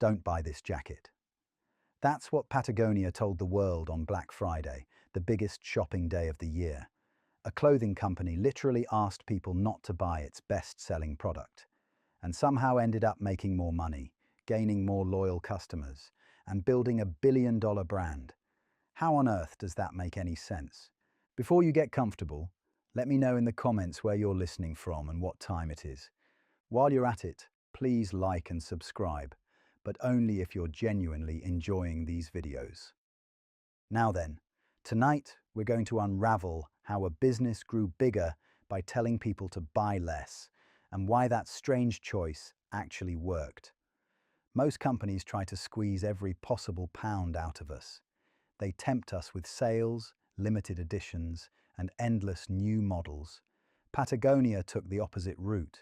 Don't buy this jacket. That's what Patagonia told the world on Black Friday, the biggest shopping day of the year. A clothing company literally asked people not to buy its best-selling product, and somehow ended up making more money, gaining more loyal customers, and building a billion-dollar brand. How on earth does that make any sense? Before you get comfortable, let me know in the comments where you're listening from and what time it is. While you're at it, please like and subscribe, but only if you're genuinely enjoying these videos. Now then, tonight we're going to unravel how a business grew bigger by telling people to buy less, and why that strange choice actually worked. Most companies try to squeeze every possible pound out of us. They tempt us with sales, limited editions, and endless new models. Patagonia took the opposite route.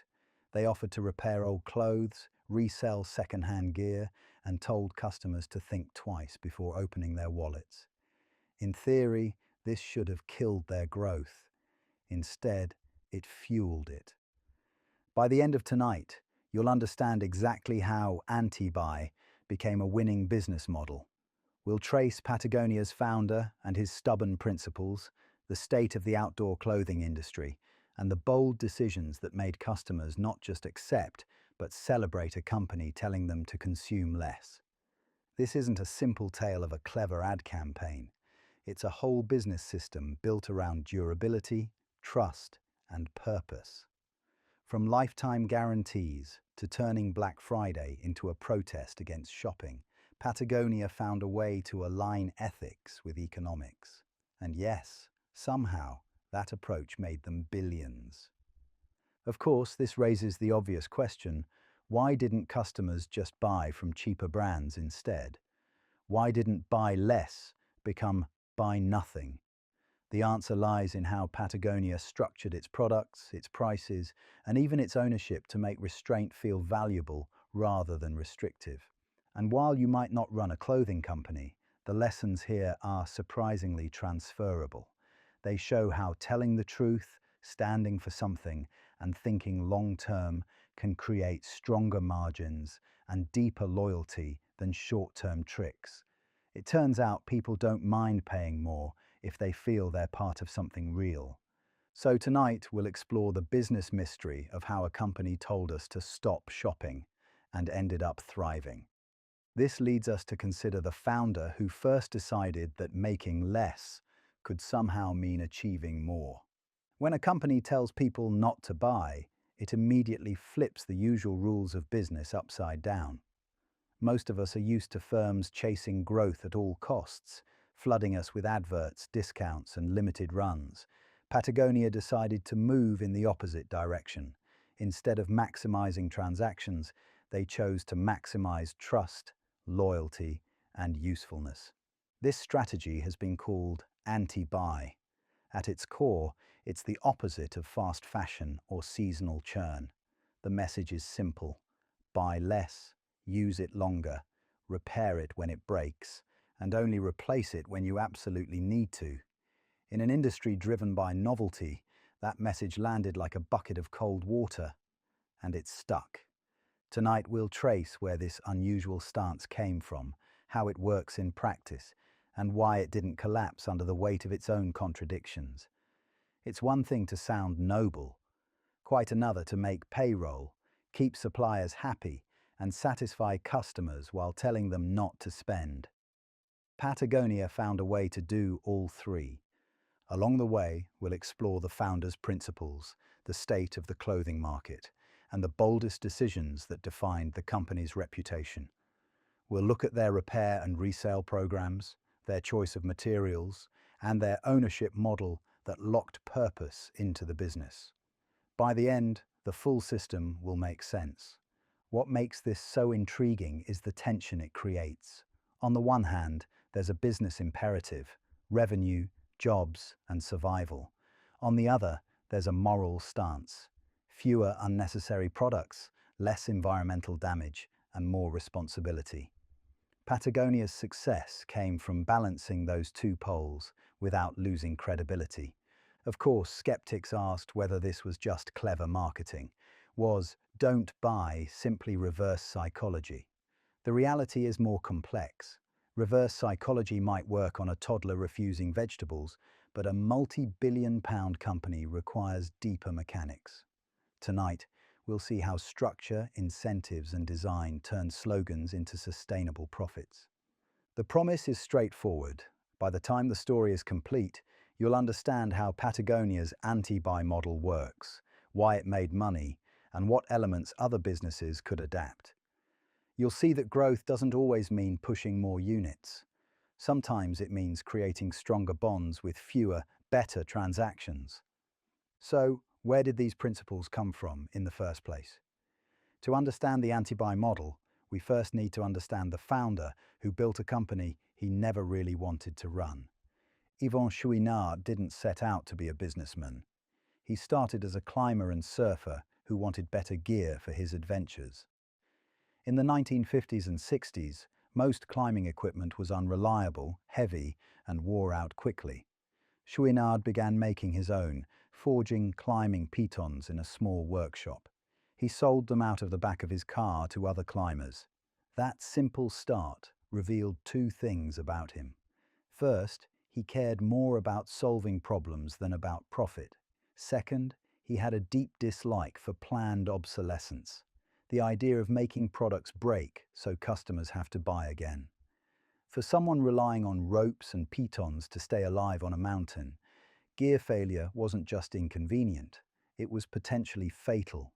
They offered to repair old clothes, resell second-hand gear, and told customers to think twice before opening their wallets. In theory, this should have killed their growth. Instead, it fueled it. By the end of tonight, you'll understand exactly how anti-buy became a winning business model. We'll trace Patagonia's founder and his stubborn principles, the state of the outdoor clothing industry, and the bold decisions that made customers not just accept, but celebrate a company telling them to consume less. This isn't a simple tale of a clever ad campaign. It's a whole business system built around durability, trust, and purpose. From lifetime guarantees to turning Black Friday into a protest against shopping, Patagonia found a way to align ethics with economics. And yes, somehow, that approach made them billions. Of course, this raises the obvious question: why didn't customers just buy from cheaper brands instead? Why didn't buy less become buy nothing? The answer lies in how Patagonia structured its products, its prices, and even its ownership to make restraint feel valuable rather than restrictive. And while you might not run a clothing company, the lessons here are surprisingly transferable. They show how telling the truth, standing for something, and thinking long-term can create stronger margins and deeper loyalty than short-term tricks. It turns out people don't mind paying more if they feel they're part of something real. So tonight we'll explore the business mystery of how a company told us to stop shopping and ended up thriving. This leads us to consider the founder who first decided that making less could somehow mean achieving more. When a company tells people not to buy, it immediately flips the usual rules of business upside down. Most of us are used to firms chasing growth at all costs, flooding us with adverts, discounts, and limited runs. Patagonia decided to move in the opposite direction. Instead of maximizing transactions, they chose to maximize trust, loyalty, and usefulness. This strategy has been called anti-buy. At its core, it's the opposite of fast fashion or seasonal churn. The message is simple: buy less, use it longer, repair it when it breaks, and only replace it when you absolutely need to. In an industry driven by novelty, that message landed like a bucket of cold water, and it stuck. Tonight we'll trace where this unusual stance came from, how it works in practice, and why it didn't collapse under the weight of its own contradictions. It's one thing to sound noble, quite another to make payroll, keep suppliers happy, and satisfy customers while telling them not to spend. Patagonia found a way to do all three. Along the way, we'll explore the founder's principles, the state of the clothing market, and the boldest decisions that defined the company's reputation. We'll look at their repair and resale programs, their choice of materials, and their ownership model that locked purpose into the business. By the end, the full system will make sense. What makes this so intriguing is the tension it creates. On the one hand, there's a business imperative: revenue, jobs, and survival. On the other, there's a moral stance: fewer unnecessary products, less environmental damage, and more responsibility. Patagonia's success came from balancing those two poles without losing credibility. Of course, skeptics asked whether this was just clever marketing. Was "don't buy" simply reverse psychology? The reality is more complex. Reverse psychology might work on a toddler refusing vegetables, but a multi-billion-pound company requires deeper mechanics. Tonight, we'll see how structure, incentives, and design turn slogans into sustainable profits. The promise is straightforward. By the time the story is complete, you'll understand how Patagonia's anti-buy model works, why it made money, and what elements other businesses could adapt. You'll see that growth doesn't always mean pushing more units. Sometimes it means creating stronger bonds with fewer, better transactions. So, where did these principles come from in the first place? To understand the anti-buy model, we first need to understand the founder who built a company he never really wanted to run. Yvon Chouinard didn't set out to be a businessman. He started as a climber and surfer who wanted better gear for his adventures. In the 1950s and 60s, most climbing equipment was unreliable, heavy, and wore out quickly. Chouinard began making his own, forging climbing pitons in a small workshop. He sold them out of the back of his car to other climbers. That simple start revealed two things about him. First, he cared more about solving problems than about profit. Second, he had a deep dislike for planned obsolescence, the idea of making products break so customers have to buy again. For someone relying on ropes and pitons to stay alive on a mountain, gear failure wasn't just inconvenient, it was potentially fatal.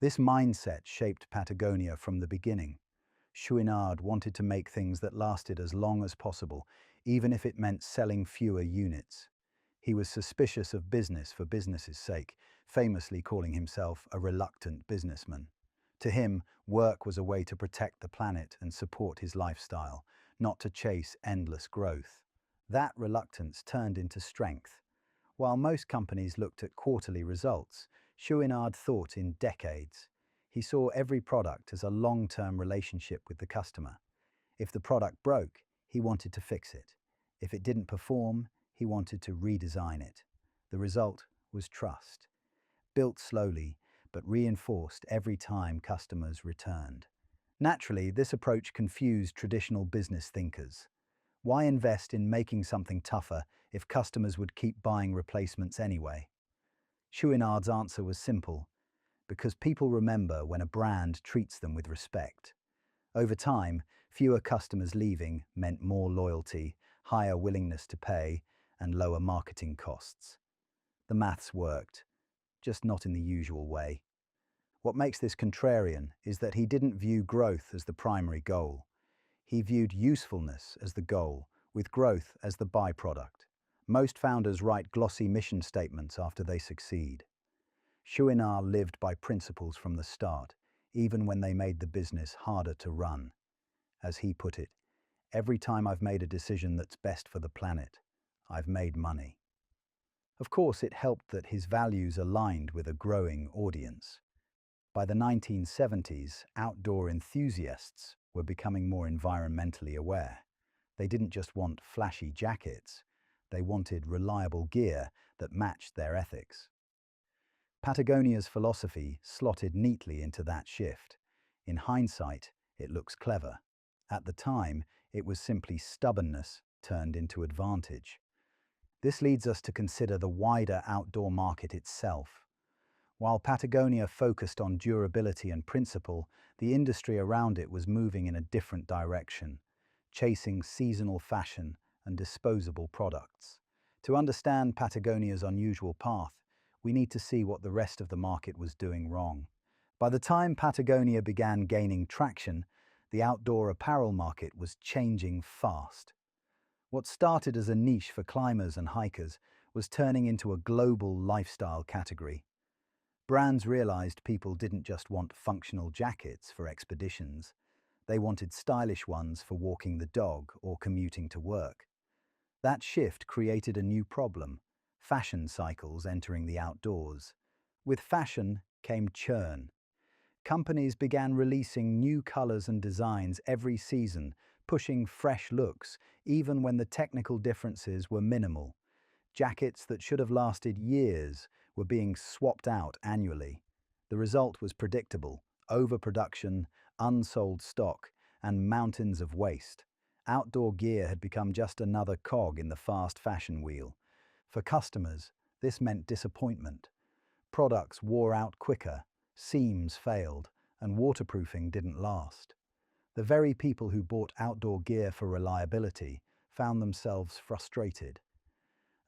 This mindset shaped Patagonia from the beginning. Chouinard wanted to make things that lasted as long as possible, even if it meant selling fewer units. He was suspicious of business for business's sake, famously calling himself a reluctant businessman. To him, work was a way to protect the planet and support his lifestyle, not to chase endless growth. That reluctance turned into strength. While most companies looked at quarterly results, Chouinard thought in decades. He saw every product as a long-term relationship with the customer. If the product broke, he wanted to fix it. If it didn't perform, he wanted to redesign it. The result was trust, built slowly, but reinforced every time customers returned. Naturally, this approach confused traditional business thinkers. Why invest in making something tougher if customers would keep buying replacements anyway? Chouinard's answer was simple: because people remember when a brand treats them with respect. Over time, fewer customers leaving meant more loyalty, higher willingness to pay, and lower marketing costs. The maths worked, just not in the usual way. What makes this contrarian is that he didn't view growth as the primary goal. He viewed usefulness as the goal, with growth as the byproduct. Most founders write glossy mission statements after they succeed. Chouinard lived by principles from the start, even when they made the business harder to run. As he put it, every time I've made a decision that's best for the planet, I've made money. Of course, it helped that his values aligned with a growing audience. By the 1970s, outdoor enthusiasts were becoming more environmentally aware. They didn't just want flashy jackets, they wanted reliable gear that matched their ethics. Patagonia's philosophy slotted neatly into that shift. In hindsight, it looks clever. At the time, it was simply stubbornness turned into advantage. This leads us to consider the wider outdoor market itself. While Patagonia focused on durability and principle, the industry around it was moving in a different direction, chasing seasonal fashion and disposable products. To understand Patagonia's unusual path, we need to see what the rest of the market was doing wrong. By the time Patagonia began gaining traction, the outdoor apparel market was changing fast. What started as a niche for climbers and hikers was turning into a global lifestyle category. Brands realized people didn't just want functional jackets for expeditions. They wanted stylish ones for walking the dog or commuting to work. That shift created a new problem: fashion cycles entering the outdoors. With fashion came churn. Companies began releasing new colors and designs every season, pushing fresh looks, even when the technical differences were minimal. Jackets that should have lasted years were being swapped out annually. The result was predictable: overproduction, unsold stock, and mountains of waste. Outdoor gear had become just another cog in the fast fashion wheel. For customers, this meant disappointment. Products wore out quicker, seams failed, and waterproofing didn't last. The very people who bought outdoor gear for reliability found themselves frustrated.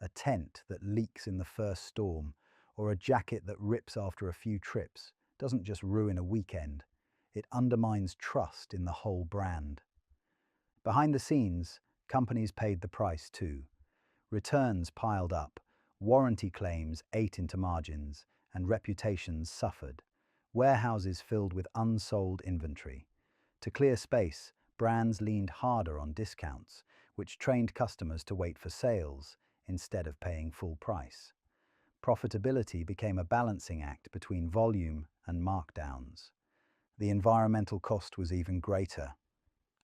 A tent that leaks in the first storm, or a jacket that rips after a few trips, doesn't just ruin a weekend, it undermines trust in the whole brand. Behind the scenes, companies paid the price too. Returns piled up, warranty claims ate into margins, and reputations suffered. Warehouses filled with unsold inventory. To clear space, brands leaned harder on discounts, which trained customers to wait for sales instead of paying full price. Profitability became a balancing act between volume and markdowns. The environmental cost was even greater.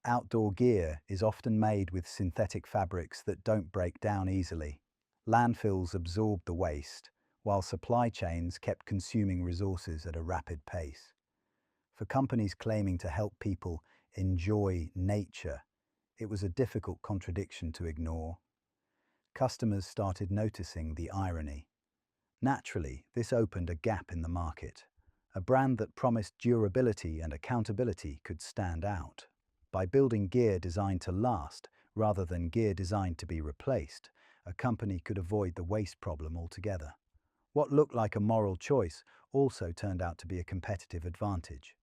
Outdoor gear is often made with synthetic fabrics that don't break down easily. Landfills absorbed the waste, while supply chains kept consuming resources at a rapid pace. For companies claiming to help people enjoy nature, it was a difficult contradiction to ignore. Customers started noticing the irony. Naturally, this opened a gap in the market. A brand that promised durability and accountability could stand out. By building gear designed to last rather than gear designed to be replaced, a company could avoid the waste problem altogether. What looked like a moral choice also turned out to be a competitive advantage.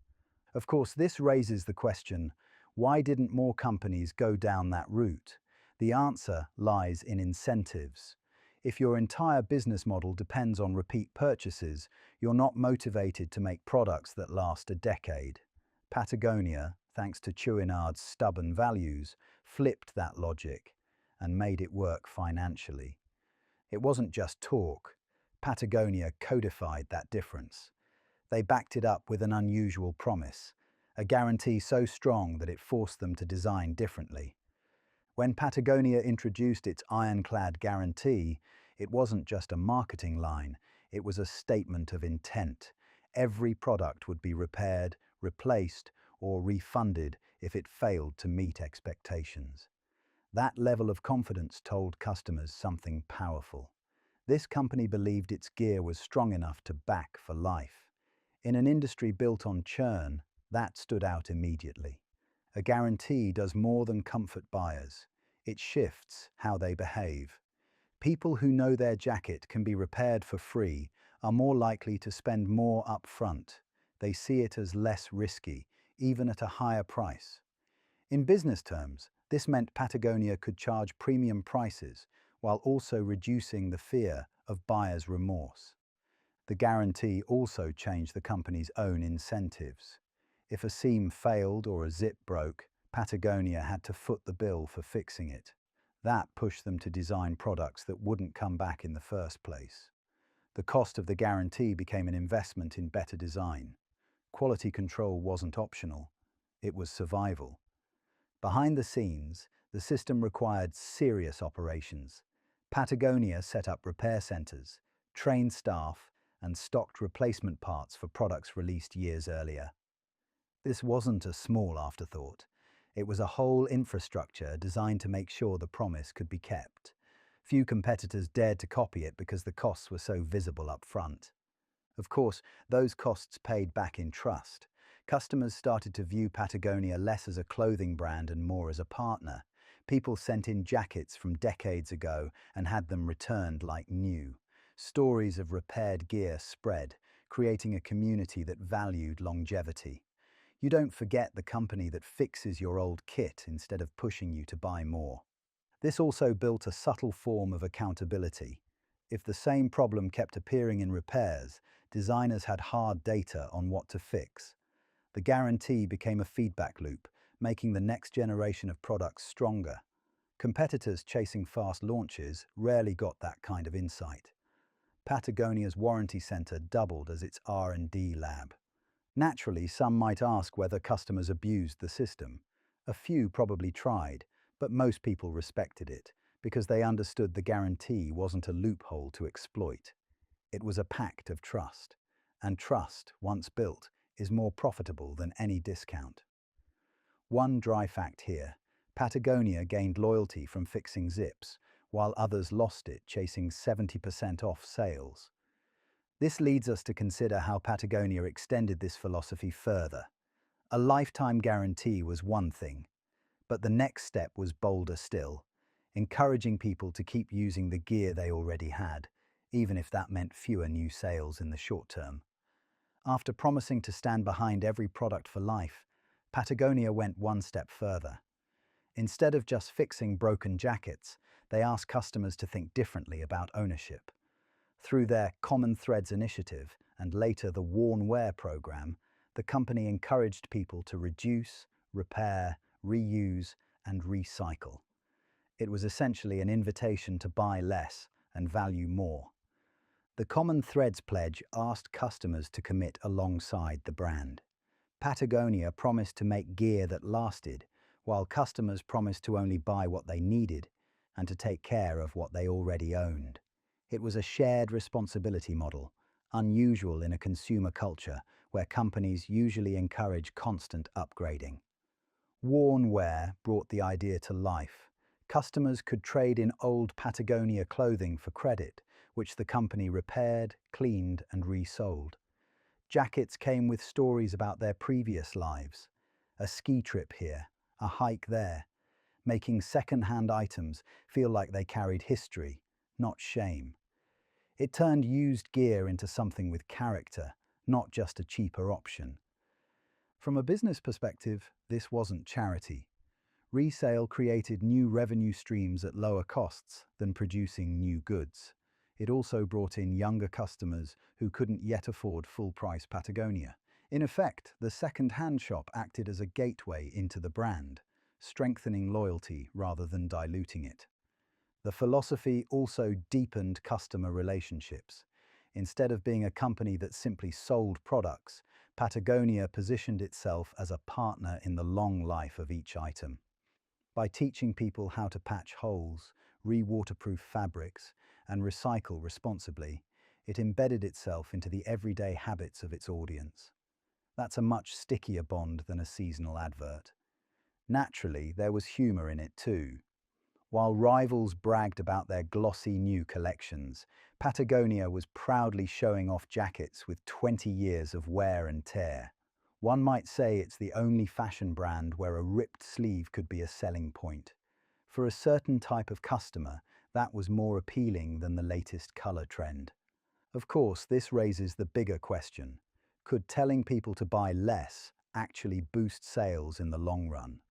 Of course, this raises the question, why didn't more companies go down that route? The answer lies in incentives. If your entire business model depends on repeat purchases, you're not motivated to make products that last a decade. Patagonia, thanks to Chouinard's stubborn values, flipped that logic and made it work financially. It wasn't just talk. Patagonia codified that difference. They backed it up with an unusual promise, a guarantee so strong that it forced them to design differently. When Patagonia introduced its ironclad guarantee, it wasn't just a marketing line, it was a statement of intent. Every product would be repaired, replaced, or refunded if it failed to meet expectations. That level of confidence told customers something powerful. This company believed its gear was strong enough to back for life. In an industry built on churn, that stood out immediately. A guarantee does more than comfort buyers. It shifts how they behave. People who know their jacket can be repaired for free are more likely to spend more upfront. They see it as less risky, even at a higher price. In business terms, this meant Patagonia could charge premium prices while also reducing the fear of buyer's remorse. The guarantee also changed the company's own incentives. If a seam failed or a zip broke, Patagonia had to foot the bill for fixing it. That pushed them to design products that wouldn't come back in the first place. The cost of the guarantee became an investment in better design. Quality control wasn't optional, it was survival. Behind the scenes, the system required serious operations. Patagonia set up repair centers, trained staff, and stocked replacement parts for products released years earlier. This wasn't a small afterthought. It was a whole infrastructure designed to make sure the promise could be kept. Few competitors dared to copy it because the costs were so visible up front. Of course, those costs paid back in trust. Customers started to view Patagonia less as a clothing brand and more as a partner. People sent in jackets from decades ago and had them returned like new. Stories of repaired gear spread, creating a community that valued longevity. You don't forget the company that fixes your old kit instead of pushing you to buy more. This also built a subtle form of accountability. If the same problem kept appearing in repairs, designers had hard data on what to fix. The guarantee became a feedback loop, making the next generation of products stronger. Competitors chasing fast launches rarely got that kind of insight. Patagonia's warranty center doubled as its R&D lab. Naturally, some might ask whether customers abused the system. A few probably tried, but most people respected it because they understood the guarantee wasn't a loophole to exploit. It was a pact of trust, and trust, once built, is more profitable than any discount. One dry fact here: Patagonia gained loyalty from fixing zips, while others lost it chasing 70% off sales. This leads us to consider how Patagonia extended this philosophy further. A lifetime guarantee was one thing, but the next step was bolder still, encouraging people to keep using the gear they already had, even if that meant fewer new sales in the short term. After promising to stand behind every product for life, Patagonia went one step further. Instead of just fixing broken jackets, they asked customers to think differently about ownership. Through their Common Threads initiative and later the Worn Wear program, the company encouraged people to reduce, repair, reuse, and recycle. It was essentially an invitation to buy less and value more. The Common Threads pledge asked customers to commit alongside the brand. Patagonia promised to make gear that lasted, while customers promised to only buy what they needed and to take care of what they already owned. It was a shared responsibility model, unusual in a consumer culture where companies usually encourage constant upgrading. Worn Wear brought the idea to life. Customers could trade in old Patagonia clothing for credit, which the company repaired, cleaned, and resold. Jackets came with stories about their previous lives: a ski trip here, a hike there, making second-hand items feel like they carried history, not shame. It turned used gear into something with character, not just a cheaper option. From a business perspective, this wasn't charity. Resale created new revenue streams at lower costs than producing new goods. It also brought in younger customers who couldn't yet afford full-price Patagonia. In effect, the second-hand shop acted as a gateway into the brand, strengthening loyalty rather than diluting it. The philosophy also deepened customer relationships. Instead of being a company that simply sold products, Patagonia positioned itself as a partner in the long life of each item. By teaching people how to patch holes, re-waterproof fabrics, and recycle responsibly, it embedded itself into the everyday habits of its audience. That's a much stickier bond than a seasonal advert. Naturally, there was humor in it too. While rivals bragged about their glossy new collections, Patagonia was proudly showing off jackets with 20 years of wear and tear. One might say it's the only fashion brand where a ripped sleeve could be a selling point. For a certain type of customer, that was more appealing than the latest color trend. Of course, this raises the bigger question: could telling people to buy less actually boost sales in the long run?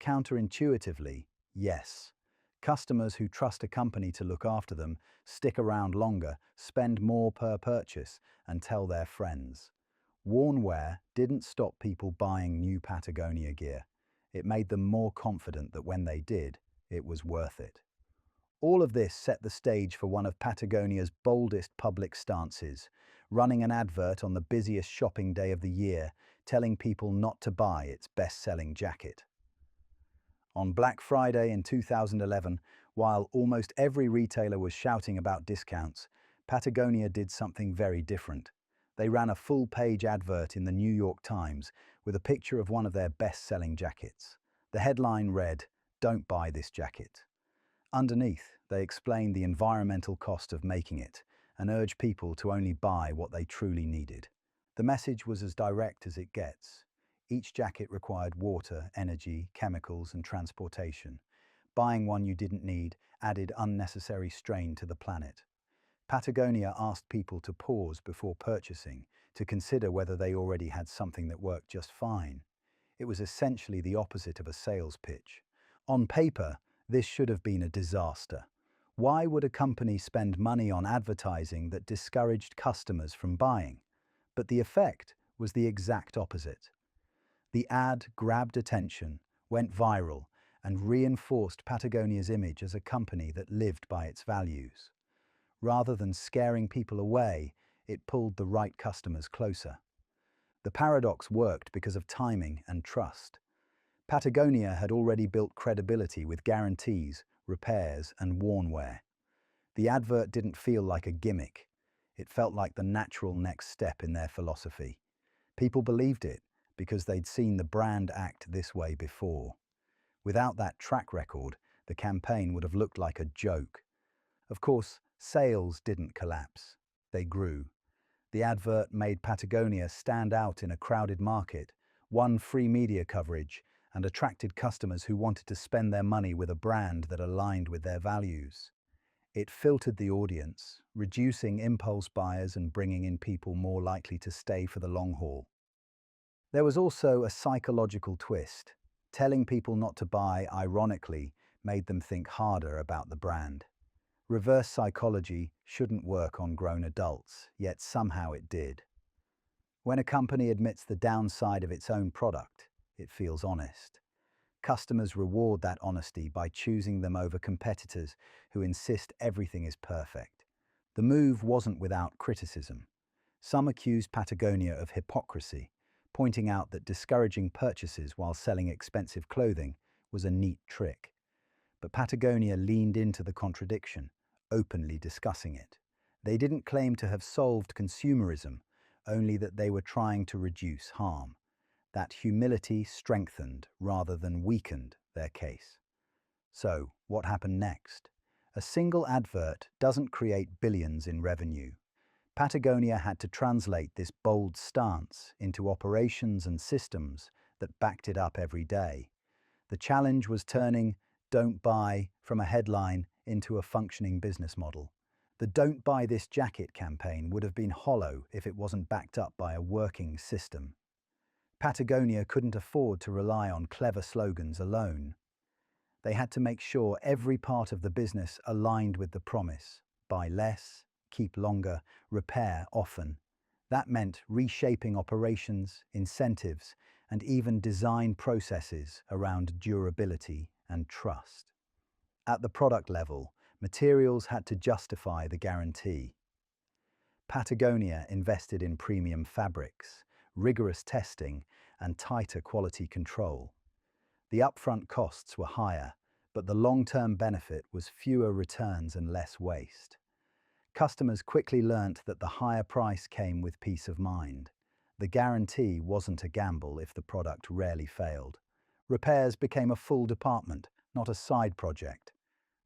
Counterintuitively, yes. Customers who trust a company to look after them stick around longer, spend more per purchase, and tell their friends. Worn Wear didn't stop people buying new Patagonia gear. It made them more confident that when they did, it was worth it. All of this set the stage for one of Patagonia's boldest public stances, running an advert on the busiest shopping day of the year, telling people not to buy its best-selling jacket. On Black Friday in 2011, while almost every retailer was shouting about discounts, Patagonia did something very different. They ran a full-page advert in the New York Times with a picture of one of their best-selling jackets. The headline read, "Don't buy this jacket." Underneath, they explained the environmental cost of making it and urged people to only buy what they truly needed. The message was as direct as it gets. Each jacket required water, energy, chemicals, and transportation. Buying one you didn't need added unnecessary strain to the planet. Patagonia asked people to pause before purchasing, to consider whether they already had something that worked just fine. It was essentially the opposite of a sales pitch. On paper, this should have been a disaster. Why would a company spend money on advertising that discouraged customers from buying? But the effect was the exact opposite. The ad grabbed attention, went viral, and reinforced Patagonia's image as a company that lived by its values. Rather than scaring people away, it pulled the right customers closer. The paradox worked because of timing and trust. Patagonia had already built credibility with guarantees, repairs, and worn wear. The advert didn't feel like a gimmick. It felt like the natural next step in their philosophy. People believed it because they'd seen the brand act this way before. Without that track record, the campaign would have looked like a joke. Of course, sales didn't collapse. They grew. The advert made Patagonia stand out in a crowded market, won free media coverage, and attracted customers who wanted to spend their money with a brand that aligned with their values. It filtered the audience, reducing impulse buyers and bringing in people more likely to stay for the long haul. There was also a psychological twist. Telling people not to buy, ironically, made them think harder about the brand. Reverse psychology shouldn't work on grown adults, yet somehow it did. When a company admits the downside of its own product, it feels honest. Customers reward that honesty by choosing them over competitors who insist everything is perfect. The move wasn't without criticism. Some accused Patagonia of hypocrisy, pointing out that discouraging purchases while selling expensive clothing was a neat trick. But Patagonia leaned into the contradiction, openly discussing it. They didn't claim to have solved consumerism, only that they were trying to reduce harm. That humility strengthened rather than weakened their case. So, what happened next? A single advert doesn't create billions in revenue. Patagonia had to translate this bold stance into operations and systems that backed it up every day. The challenge was turning "Don't buy" from a headline into a functioning business model. The "Don't buy this jacket" campaign would have been hollow if it wasn't backed up by a working system. Patagonia couldn't afford to rely on clever slogans alone. They had to make sure every part of the business aligned with the promise: buy less, keep longer, repair often. That meant reshaping operations, incentives, and even design processes around durability and trust. At the product level, materials had to justify the guarantee. Patagonia invested in premium fabrics, rigorous testing, and tighter quality control. The upfront costs were higher, but the long-term benefit was fewer returns and less waste. Customers quickly learnt that the higher price came with peace of mind. The guarantee wasn't a gamble if the product rarely failed. Repairs became a full department, not a side project.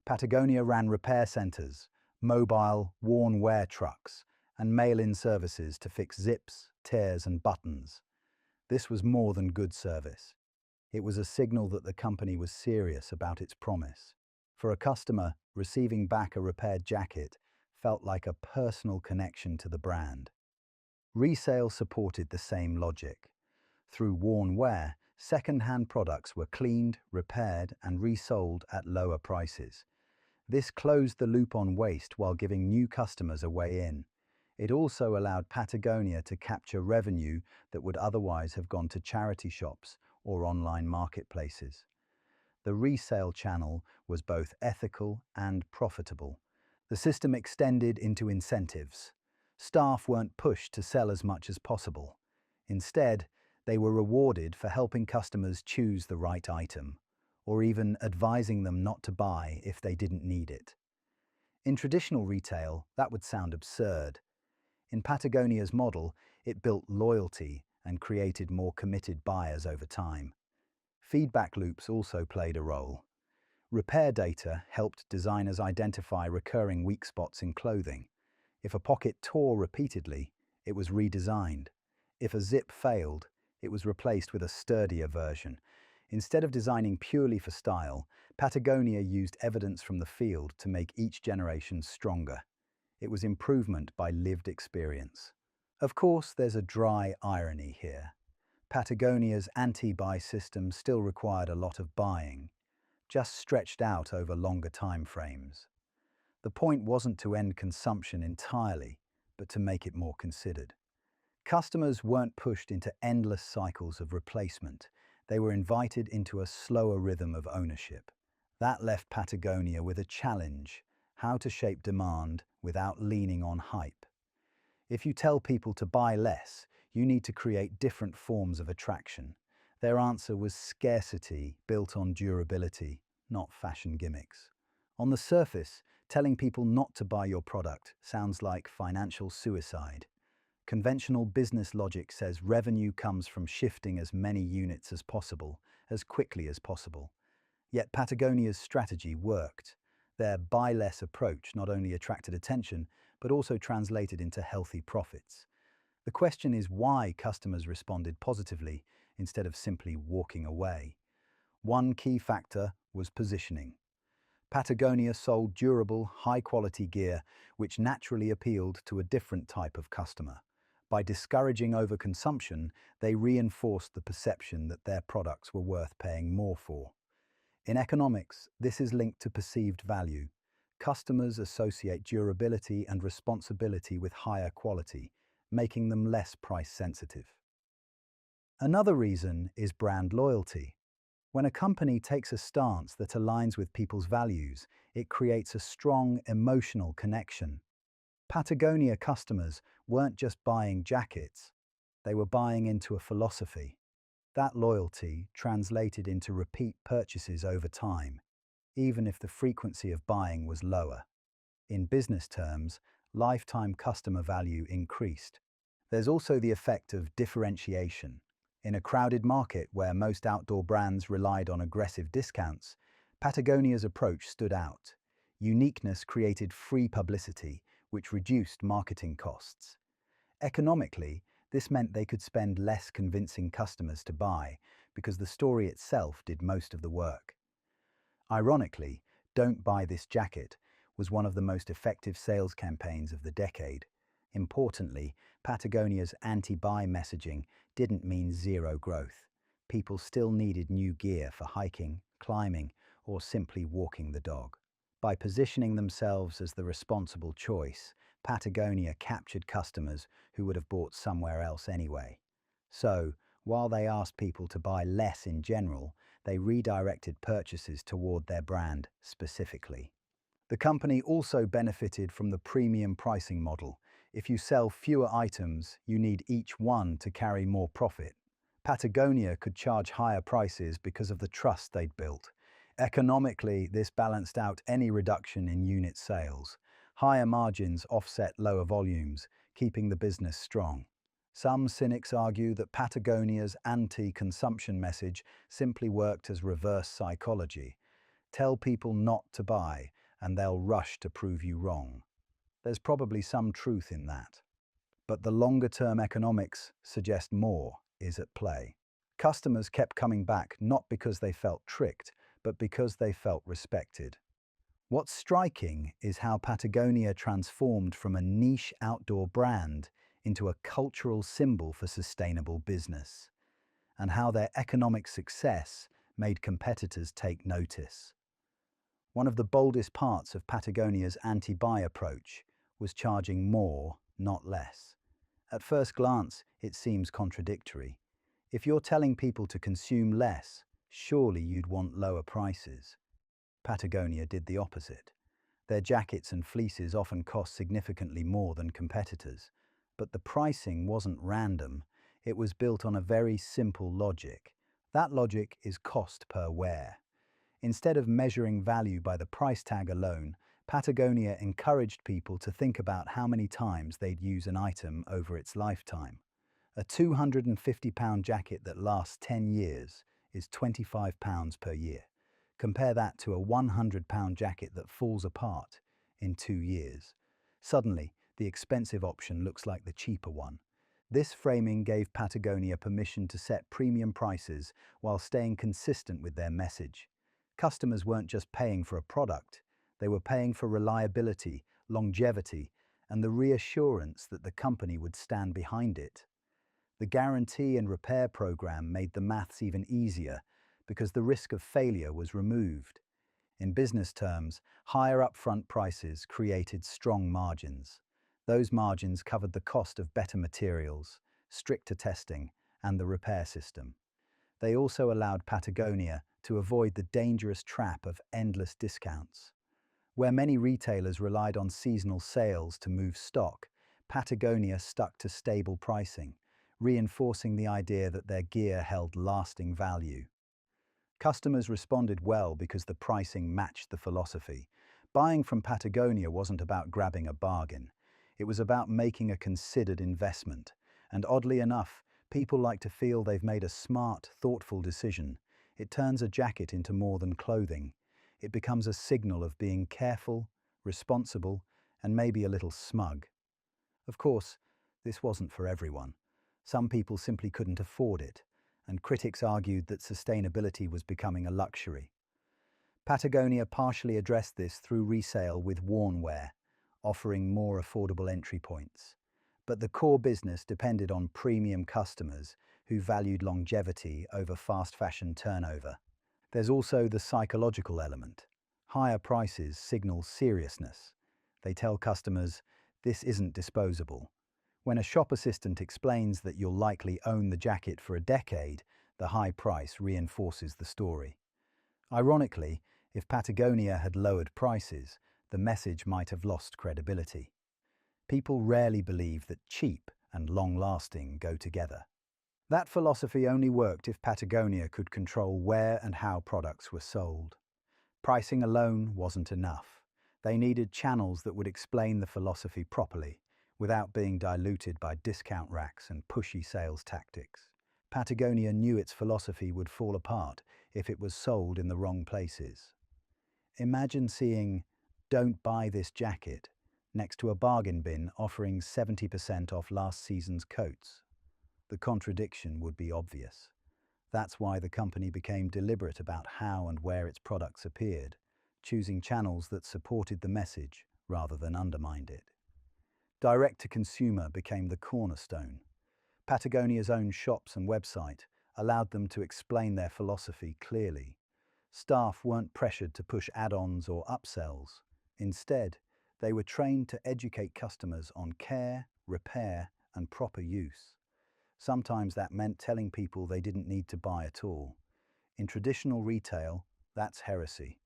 Patagonia ran repair centers, mobile, worn-wear trucks, and mail-in services to fix zips, tears, and buttons. This was more than good service. It was a signal that the company was serious about its promise. For a customer, receiving back a repaired jacket felt like a personal connection to the brand. Resale supported the same logic. Through worn wear, second-hand products were cleaned, repaired, and resold at lower prices. This closed the loop on waste while giving new customers a way in. It also allowed Patagonia to capture revenue that would otherwise have gone to charity shops or online marketplaces. The resale channel was both ethical and profitable. The system extended into incentives. Staff weren't pushed to sell as much as possible. Instead, they were rewarded for helping customers choose the right item, or even advising them not to buy if they didn't need it. In traditional retail, that would sound absurd. In Patagonia's model, it built loyalty and created more committed buyers over time. Feedback loops also played a role. Repair data helped designers identify recurring weak spots in clothing. If a pocket tore repeatedly, it was redesigned. If a zip failed, it was replaced with a sturdier version. Instead of designing purely for style, Patagonia used evidence from the field to make each generation stronger. It was improvement by lived experience. Of course, there's a dry irony here. Patagonia's anti-buy system still required a lot of buying, just stretched out over longer time frames. The point wasn't to end consumption entirely, but to make it more considered. Customers weren't pushed into endless cycles of replacement. They were invited into a slower rhythm of ownership. That left Patagonia with a challenge: how to shape demand without leaning on hype. If you tell people to buy less, you need to create different forms of attraction. Their answer was scarcity built on durability, not fashion gimmicks. On the surface, telling people not to buy your product sounds like financial suicide. Conventional business logic says revenue comes from shifting as many units as possible, as quickly as possible. Yet Patagonia's strategy worked. Their buy less approach not only attracted attention, but also translated into healthy profits. The question is why customers responded positively instead of simply walking away. One key factor was positioning. Patagonia sold durable, high-quality gear, which naturally appealed to a different type of customer. By discouraging overconsumption, they reinforced the perception that their products were worth paying more for. In economics, this is linked to perceived value. Customers associate durability and responsibility with higher quality, making them less price-sensitive. Another reason is brand loyalty. When a company takes a stance that aligns with people's values, it creates a strong emotional connection. Patagonia customers weren't just buying jackets, they were buying into a philosophy. That loyalty translated into repeat purchases over time, even if the frequency of buying was lower. In business terms, lifetime customer value increased. There's also the effect of differentiation. In a crowded market where most outdoor brands relied on aggressive discounts, Patagonia's approach stood out. Uniqueness created free publicity, which reduced marketing costs. Economically, this meant they could spend less convincing customers to buy because the story itself did most of the work. Ironically, "Don't buy this jacket" was one of the most effective sales campaigns of the decade. Importantly, Patagonia's anti-buy messaging didn't mean zero growth. People still needed new gear for hiking, climbing, or simply walking the dog. By positioning themselves as the responsible choice, Patagonia captured customers who would have bought somewhere else anyway. So, while they asked people to buy less in general, they redirected purchases toward their brand specifically. The company also benefited from the premium pricing model. If you sell fewer items, you need each one to carry more profit. Patagonia could charge higher prices because of the trust they'd built. Economically, this balanced out any reduction in unit sales. Higher margins offset lower volumes, keeping the business strong. Some cynics argue that Patagonia's anti-consumption message simply worked as reverse psychology. Tell people not to buy, and they'll rush to prove you wrong. There's probably some truth in that. But the longer-term economics suggest more is at play. Customers kept coming back not because they felt tricked, but because they felt respected. What's striking is how Patagonia transformed from a niche outdoor brand into a cultural symbol for sustainable business, and how their economic success made competitors take notice. One of the boldest parts of Patagonia's anti-buy approach was charging more, not less. At first glance, it seems contradictory. If you're telling people to consume less, surely you'd want lower prices. Patagonia did the opposite. Their jackets and fleeces often cost significantly more than competitors. But the pricing wasn't random. It was built on a very simple logic. That logic is cost per wear. Instead of measuring value by the price tag alone, Patagonia encouraged people to think about how many times they'd use an item over its lifetime. A £250 jacket that lasts 10 years is £25 per year. Compare that to a £100 jacket that falls apart in 2 years. Suddenly, the expensive option looks like the cheaper one. This framing gave Patagonia permission to set premium prices while staying consistent with their message. Customers weren't just paying for a product, they were paying for reliability, longevity, and the reassurance that the company would stand behind it. The guarantee and repair program made the maths even easier because the risk of failure was removed. In business terms, higher upfront prices created strong margins. Those margins covered the cost of better materials, stricter testing, and the repair system. They also allowed Patagonia to avoid the dangerous trap of endless discounts. Where many retailers relied on seasonal sales to move stock, Patagonia stuck to stable pricing, reinforcing the idea that their gear held lasting value. Customers responded well because the pricing matched the philosophy. Buying from Patagonia wasn't about grabbing a bargain. It was about making a considered investment. And oddly enough, people like to feel they've made a smart, thoughtful decision. It turns a jacket into more than clothing. It becomes a signal of being careful, responsible, and maybe a little smug. Of course, this wasn't for everyone. Some people simply couldn't afford it, and critics argued that sustainability was becoming a luxury. Patagonia partially addressed this through resale with worn wear, offering more affordable entry points. But the core business depended on premium customers who valued longevity over fast fashion turnover. There's also the psychological element. Higher prices signal seriousness. They tell customers, this isn't disposable. When a shop assistant explains that you'll likely own the jacket for a decade, the high price reinforces the story. Ironically, if Patagonia had lowered prices, the message might have lost credibility. People rarely believe that cheap and long-lasting go together. That philosophy only worked if Patagonia could control where and how products were sold. Pricing alone wasn't enough. They needed channels that would explain the philosophy properly, without being diluted by discount racks and pushy sales tactics. Patagonia knew its philosophy would fall apart if it was sold in the wrong places. Imagine seeing "Don't buy this jacket" next to a bargain bin offering 70% off last season's coats. The contradiction would be obvious. That's why the company became deliberate about how and where its products appeared, choosing channels that supported the message rather than undermined it. Direct-to-consumer became the cornerstone. Patagonia's own shops and website allowed them to explain their philosophy clearly. Staff weren't pressured to push add-ons or upsells. Instead, they were trained to educate customers on care, repair, and proper use. Sometimes that meant telling people they didn't need to buy at all. In traditional retail, that's heresy.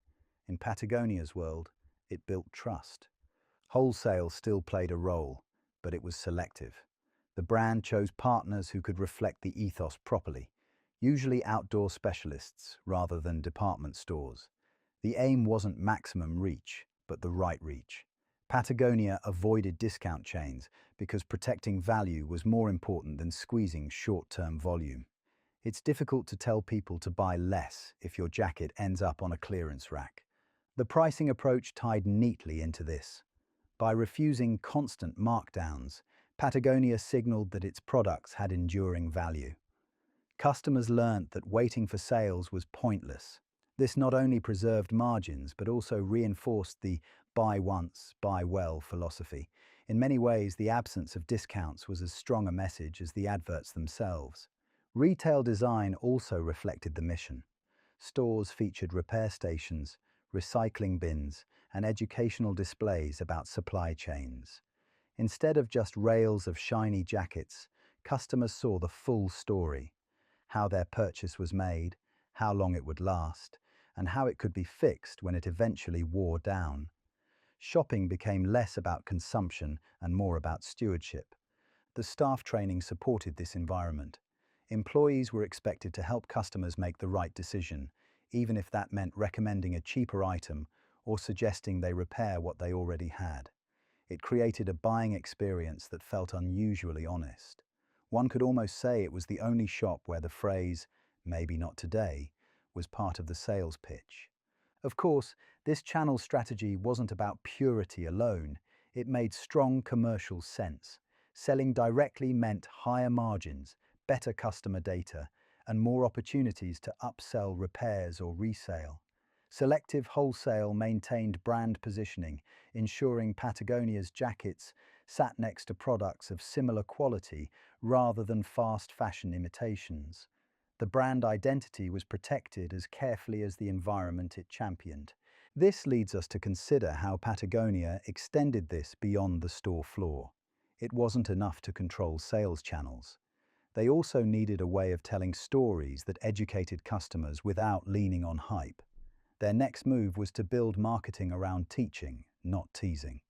In Patagonia's world, it built trust. Wholesale still played a role, but it was selective. The brand chose partners who could reflect the ethos properly, usually outdoor specialists rather than department stores. The aim wasn't maximum reach, but the right reach. Patagonia avoided discount chains because protecting value was more important than squeezing short-term volume. It's difficult to tell people to buy less if your jacket ends up on a clearance rack. The pricing approach tied neatly into this. By refusing constant markdowns, Patagonia signaled that its products had enduring value. Customers learnt that waiting for sales was pointless. This not only preserved margins, but also reinforced the buy once, buy well philosophy. In many ways, the absence of discounts was as strong a message as the adverts themselves. Retail design also reflected the mission. Stores featured repair stations, recycling bins, and educational displays about supply chains. Instead of just rails of shiny jackets, customers saw the full story: how their purchase was made, how long it would last, and how it could be fixed when it eventually wore down. Shopping became less about consumption and more about stewardship. The staff training supported this environment. Employees were expected to help customers make the right decision, even if that meant recommending a cheaper item or suggesting they repair what they already had. It created a buying experience that felt unusually honest. One could almost say it was the only shop where the phrase, "maybe not today," was part of the sales pitch. Of course, this channel strategy wasn't about purity alone. It made strong commercial sense. Selling directly meant higher margins, better customer data, and more opportunities to upsell repairs or resale. Selective wholesale maintained brand positioning, ensuring Patagonia's jackets sat next to products of similar quality rather than fast fashion imitations. The brand identity was protected as carefully as the environment it championed. This leads us to consider how Patagonia extended this beyond the store floor. It wasn't enough to control sales channels. They also needed a way of telling stories that educated customers without leaning on hype. Their next move was to build marketing around teaching, not teasing.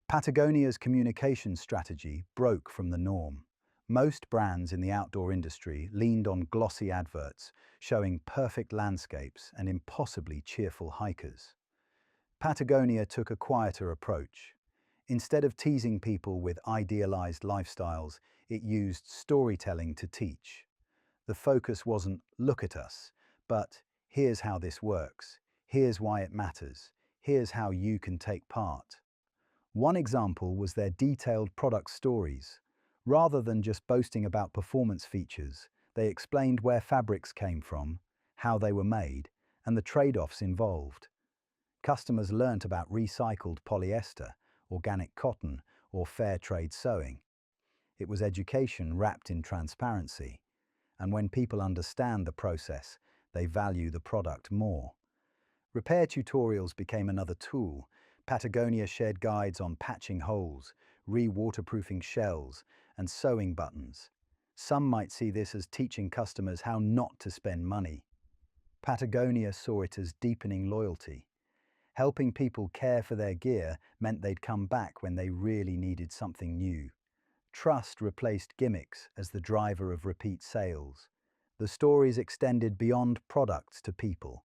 Patagonia's communication strategy broke from the norm. Most brands in the outdoor industry leaned on glossy adverts, showing perfect landscapes and impossibly cheerful hikers. Patagonia took a quieter approach. Instead of teasing people with idealized lifestyles, it used storytelling to teach. The focus wasn't "look at us," but "here's how this works, here's why it matters, here's how you can take part." One example was their detailed product stories. Rather than just boasting about performance features, they explained where fabrics came from, how they were made, and the trade-offs involved. Customers learnt about recycled polyester, organic cotton, or fair trade sewing. It was education wrapped in transparency. And when people understand the process, they value the product more. Repair tutorials became another tool. Patagonia shared guides on patching holes, re-waterproofing shells, and sewing buttons. Some might see this as teaching customers how not to spend money. Patagonia saw it as deepening loyalty. Helping people care for their gear meant they'd come back when they really needed something new. Trust replaced gimmicks as the driver of repeat sales. The stories extended beyond products to people.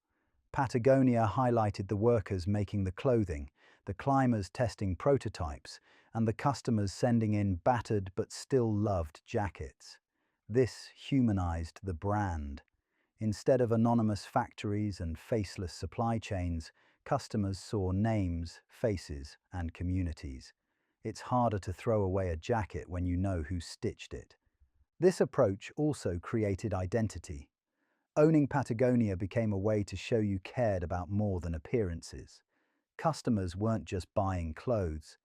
Patagonia highlighted the workers making the clothing, the climbers testing prototypes, and the customers sending in battered but still loved jackets. This humanized the brand. Instead of anonymous factories and faceless supply chains, customers saw names, faces, and communities. It's harder to throw away a jacket when you know who stitched it. This approach also created identity. Owning Patagonia became a way to show you cared about more than appearances. Customers weren't just buying clothes,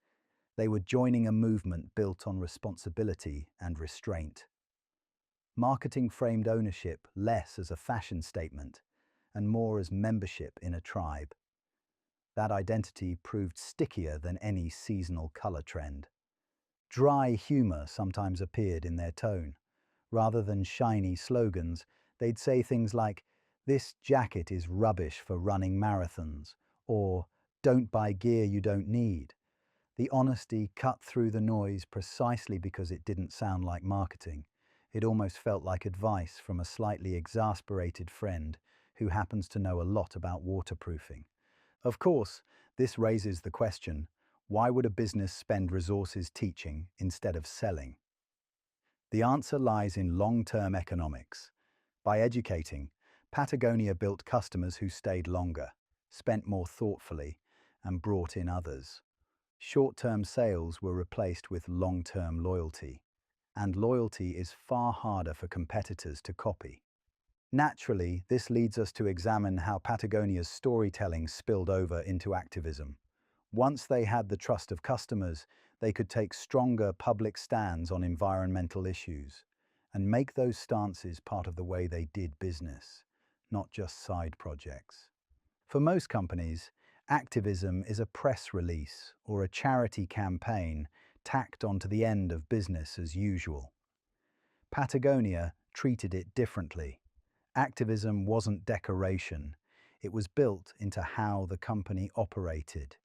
they were joining a movement built on responsibility and restraint. Marketing framed ownership less as a fashion statement and more as membership in a tribe. That identity proved stickier than any seasonal color trend. Dry humor sometimes appeared in their tone. Rather than shiny slogans, they'd say things like, "This jacket is rubbish for running marathons," or "Don't buy gear you don't need." The honesty cut through the noise precisely because it didn't sound like marketing. It almost felt like advice from a slightly exasperated friend who happens to know a lot about waterproofing. Of course, this raises the question, why would a business spend resources teaching instead of selling? The answer lies in long-term economics. By educating, Patagonia built customers who stayed longer, spent more thoughtfully, and brought in others. Short-term sales were replaced with long-term loyalty, and loyalty is far harder for competitors to copy. Naturally, this leads us to examine how Patagonia's storytelling spilled over into activism. Once they had the trust of customers, they could take stronger public stands on environmental issues and make those stances part of the way they did business, not just side projects. For most companies, activism is a press release or a charity campaign tacked onto the end of business as usual. Patagonia treated it differently. Activism wasn't decoration, it was built into how the company operated.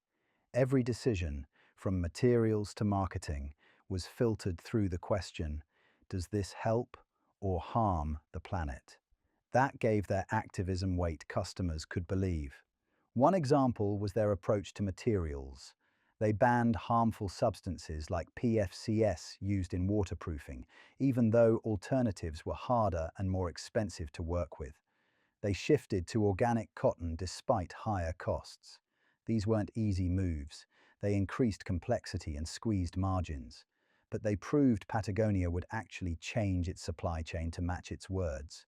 Every decision, from materials to marketing, was filtered through the question, does this help or harm the planet? That gave their activism weight customers could believe. One example was their approach to materials. They banned harmful substances like PFCS used in waterproofing, even though alternatives were harder and more expensive to work with. They shifted to organic cotton despite higher costs. These weren't easy moves. They increased complexity and squeezed margins. But they proved Patagonia would actually change its supply chain to match its words.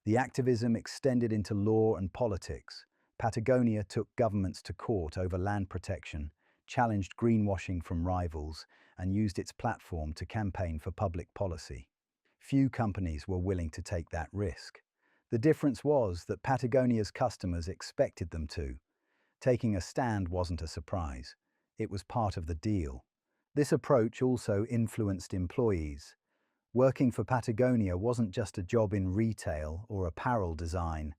The activism extended into law and politics. Patagonia took governments to court over land protection, challenged greenwashing from rivals, and used its platform to campaign for public policy. Few companies were willing to take that risk. The difference was that Patagonia's customers expected them to. Taking a stand wasn't a surprise. It was part of the deal. This approach also influenced employees. Working for Patagonia wasn't just a job in retail or apparel design.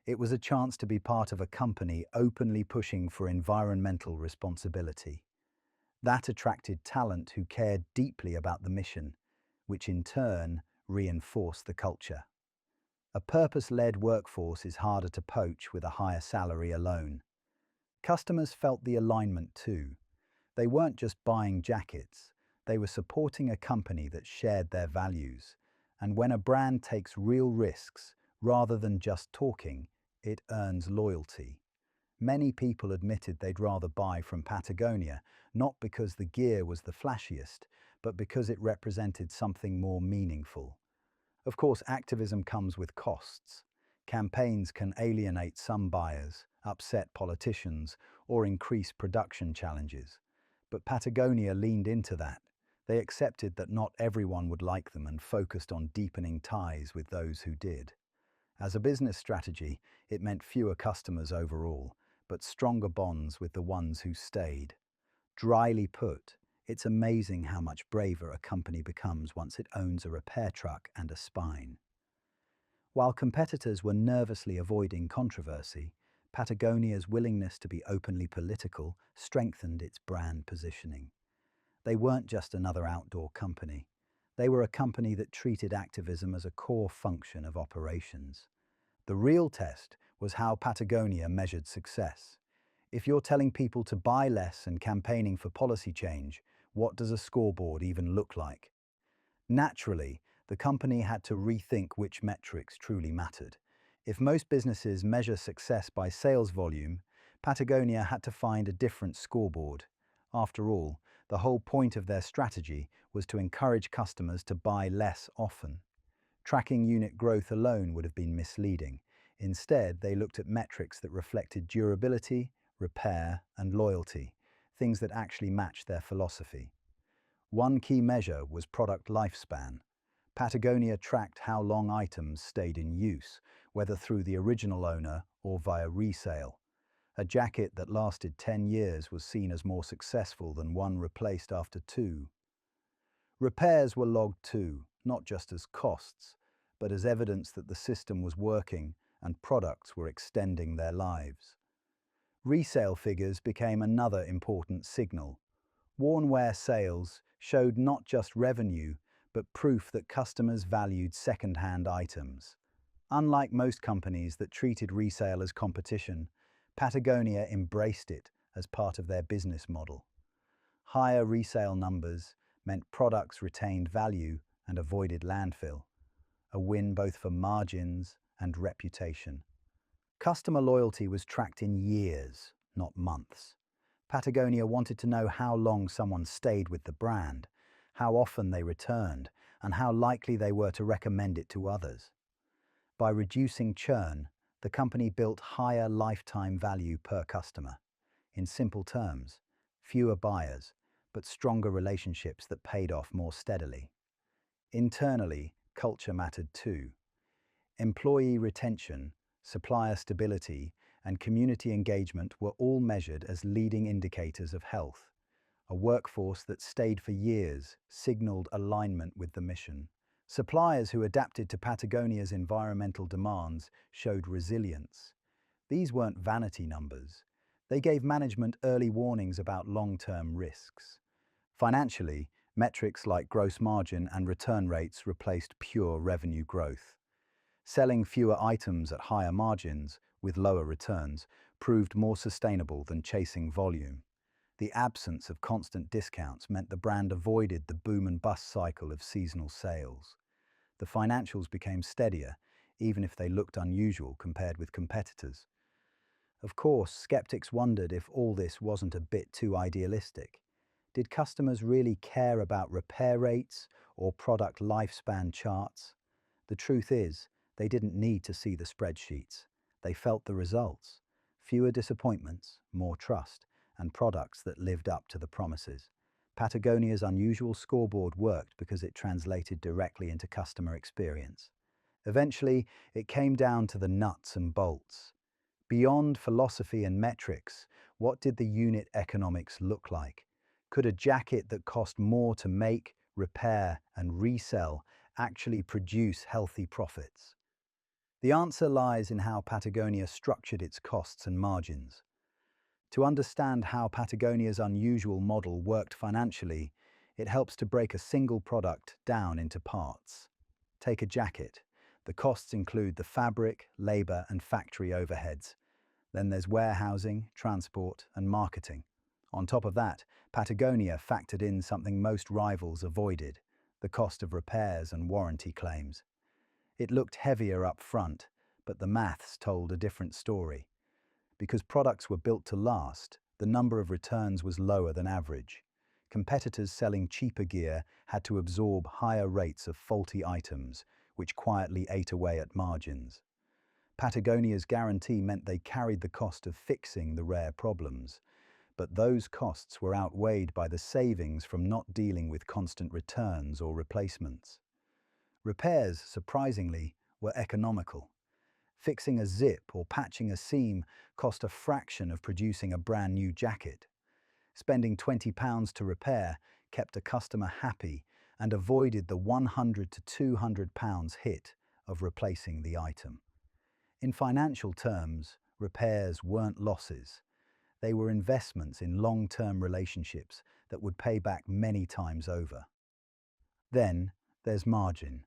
It was a chance to be part of a company openly pushing for environmental responsibility. That attracted talent who cared deeply about the mission, which in turn reinforced the culture. A purpose-led workforce is harder to poach with a higher salary alone. Customers felt the alignment too. They weren't just buying jackets, they were supporting a company that shared their values. And when a brand takes real risks, rather than just talking, it earns loyalty. Many people admitted they'd rather buy from Patagonia, not because the gear was the flashiest, but because it represented something more meaningful. Of course, activism comes with costs. Campaigns can alienate some buyers, upset politicians, or increase production challenges. But Patagonia leaned into that. They accepted that not everyone would like them and focused on deepening ties with those who did. As a business strategy, it meant fewer customers overall, but stronger bonds with the ones who stayed. Dryly put, it's amazing how much braver a company becomes once it owns a repair truck and a spine. While competitors were nervously avoiding controversy, Patagonia's willingness to be openly political strengthened its brand positioning. They weren't just another outdoor company. They were a company that treated activism as a core function of operations. The real test was how Patagonia measured success. If you're telling people to buy less and campaigning for policy change, what does a scoreboard even look like? Naturally, the company had to rethink which metrics truly mattered. If most businesses measure success by sales volume, Patagonia had to find a different scoreboard. After all, the whole point of their strategy was to encourage customers to buy less often. Tracking unit growth alone would have been misleading. Instead, they looked at metrics that reflected durability, repair, and loyalty, things that actually matched their philosophy. One key measure was product lifespan. Patagonia tracked how long items stayed in use, whether through the original owner or via resale. A jacket that lasted 10 years was seen as more successful than one replaced after 2. Repairs were logged too, not just as costs, but as evidence that the system was working and products were extending their lives. Resale figures became another important signal. Worn-wear sales showed not just revenue, but proof that customers valued second-hand items. Unlike most companies that treated resale as competition, Patagonia embraced it as part of their business model. Higher resale numbers meant products retained value and avoided landfill, a win both for margins and reputation. Customer loyalty was tracked in years, not months. Patagonia wanted to know how long someone stayed with the brand, how often they returned, and how likely they were to recommend it to others. By reducing churn, the company built higher lifetime value per customer. In simple terms, fewer buyers, but stronger relationships that paid off more steadily. Internally, culture mattered too. Employee retention, supplier stability, and community engagement were all measured as leading indicators of health. A workforce that stayed for years signaled alignment with the mission. Suppliers who adapted to Patagonia's environmental demands showed resilience. These weren't vanity numbers. They gave management early warnings about long-term risks. Financially, metrics like gross margin and return rates replaced pure revenue growth. Selling fewer items at higher margins, with lower returns, proved more sustainable than chasing volume. The absence of constant discounts meant the brand avoided the boom and bust cycle of seasonal sales. The financials became steadier, even if they looked unusual compared with competitors. Of course, skeptics wondered if all this wasn't a bit too idealistic. Did customers really care about repair rates or product lifespan charts? The truth is, they didn't need to see the spreadsheets. They felt the results. Fewer disappointments, more trust, and products that lived up to the promises. Patagonia's unusual scoreboard worked because it translated directly into customer experience. Eventually, it came down to the nuts and bolts. Beyond philosophy and metrics, what did the unit economics look like? Could a jacket that cost more to make, repair, and resell actually produce healthy profits? The answer lies in how Patagonia structured its costs and margins. To understand how Patagonia's unusual model worked financially, it helps to break a single product down into parts. Take a jacket. The costs include the fabric, labor, and factory overheads. Then there's warehousing, transport, and marketing. On top of that, Patagonia factored in something most rivals avoided: the cost of repairs and warranty claims. It looked heavier up front, but the maths told a different story. Because products were built to last, the number of returns was lower than average. Competitors selling cheaper gear had to absorb higher rates of faulty items, which quietly ate away at margins. Patagonia's guarantee meant they carried the cost of fixing the rare problems, but those costs were outweighed by the savings from not dealing with constant returns or replacements. Repairs, surprisingly, were economical. Fixing a zip or patching a seam cost a fraction of producing a brand new jacket. Spending £20 to repair kept a customer happy and avoided the £100 to £200 hit of replacing the item. In financial terms, repairs weren't losses. They were investments in long-term relationships that would pay back many times over. Then, there's margin.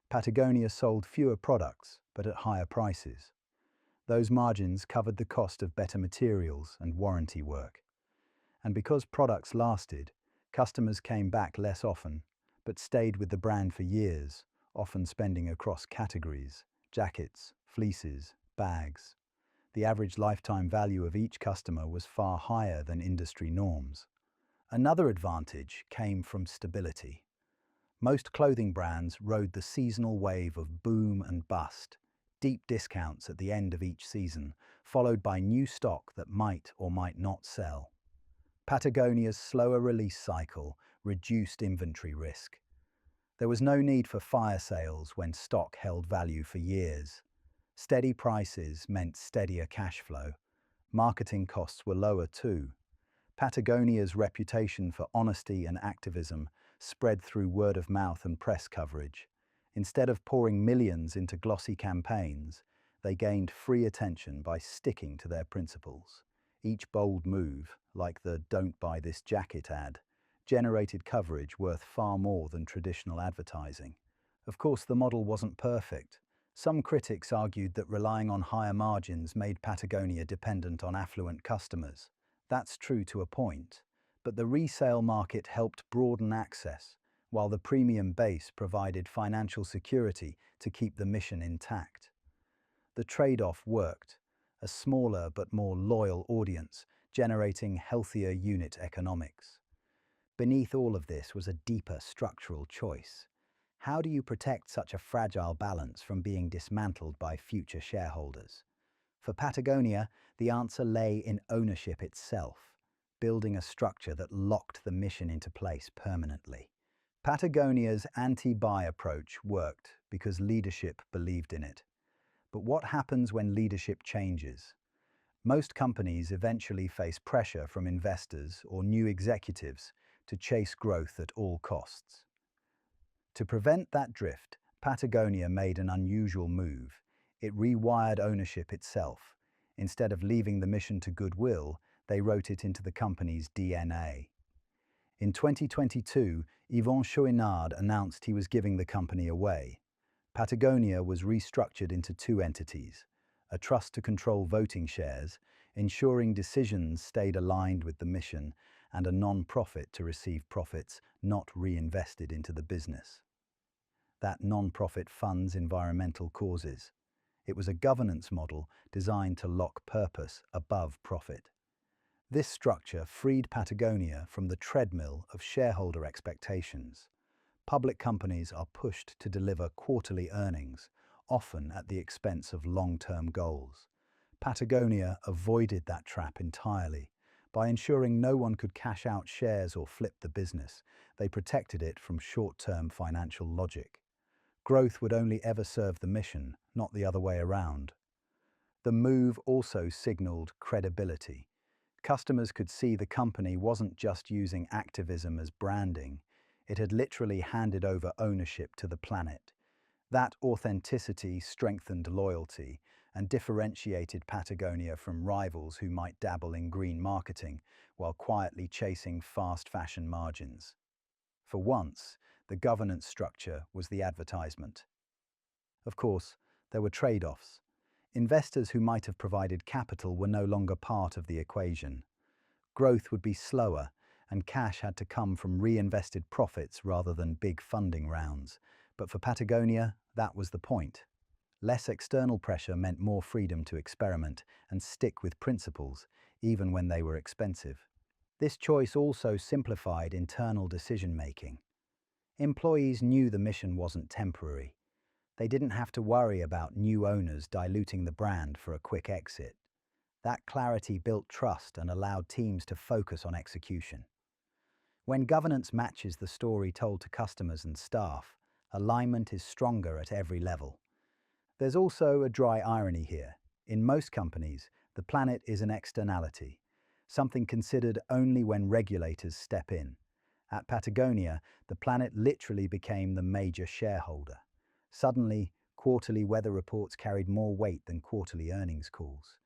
Patagonia sold fewer products, but at higher prices. Those margins covered the cost of better materials and warranty work. And because products lasted, customers came back less often, but stayed with the brand for years, often spending across categories: jackets, fleeces, bags. The average lifetime value of each customer was far higher than industry norms. Another advantage came from stability. Most clothing brands rode the seasonal wave of boom and bust, deep discounts at the end of each season, followed by new stock that might or might not sell. Patagonia's slower release cycle reduced inventory risk. There was no need for fire sales when stock held value for years. Steady prices meant steadier cash flow. Marketing costs were lower too. Patagonia's reputation for honesty and activism spread through word of mouth and press coverage. Instead of pouring millions into glossy campaigns, they gained free attention by sticking to their principles. Each bold move, like the "Don't buy this jacket" ad, generated coverage worth far more than traditional advertising. Of course, the model wasn't perfect. Some critics argued that relying on higher margins made Patagonia dependent on affluent customers. That's true to a point, but the resale market helped broaden access, while the premium base provided financial security to keep the mission intact. The trade-off worked: a smaller but more loyal audience, generating healthier unit economics. Beneath all of this was a deeper structural choice. How do you protect such a fragile balance from being dismantled by future shareholders? For Patagonia, the answer lay in ownership itself, building a structure that locked the mission into place permanently. Patagonia's anti-buy approach worked because leadership believed in it. But what happens when leadership changes? Most companies eventually face pressure from investors or new executives to chase growth at all costs. To prevent that drift, Patagonia made an unusual move. It rewired ownership itself. Instead of leaving the mission to goodwill, they wrote it into the company's DNA. In 2022, Yvon Chouinard announced he was giving the company away. Patagonia was restructured into two entities: a trust to control voting shares, ensuring decisions stayed aligned with the mission, and a non-profit to receive profits not reinvested into the business. That non-profit funds environmental causes. It was a governance model designed to lock purpose above profit. This structure freed Patagonia from the treadmill of shareholder expectations. Public companies are pushed to deliver quarterly earnings, often at the expense of long-term goals. Patagonia avoided that trap entirely. By ensuring no one could cash out shares or flip the business, they protected it from short-term financial logic. Growth would only ever serve the mission, not the other way around. The move also signaled credibility. Customers could see the company wasn't just using activism as branding. It had literally handed over ownership to the planet. That authenticity strengthened loyalty and differentiated Patagonia from rivals who might dabble in green marketing while quietly chasing fast fashion margins. For once, the governance structure was the advertisement. Of course, there were trade-offs. Investors who might have provided capital were no longer part of the equation. growth would be slower, and cash had to come from reinvested profits rather than big funding rounds. But for Patagonia, that was the point. Less external pressure meant more freedom to experiment and stick with principles, even when they were expensive. This choice also simplified internal decision-making. Employees knew the mission wasn't temporary. They didn't have to worry about new owners diluting the brand for a quick exit. That clarity built trust and allowed teams to focus on execution. When governance matches the story told to customers and staff, alignment is stronger at every level. There's also a dry irony here. In most companies, the planet is an externality, something considered only when regulators step in. At Patagonia, the planet literally became the major shareholder. Suddenly, quarterly weather reports carried more weight than quarterly earnings calls.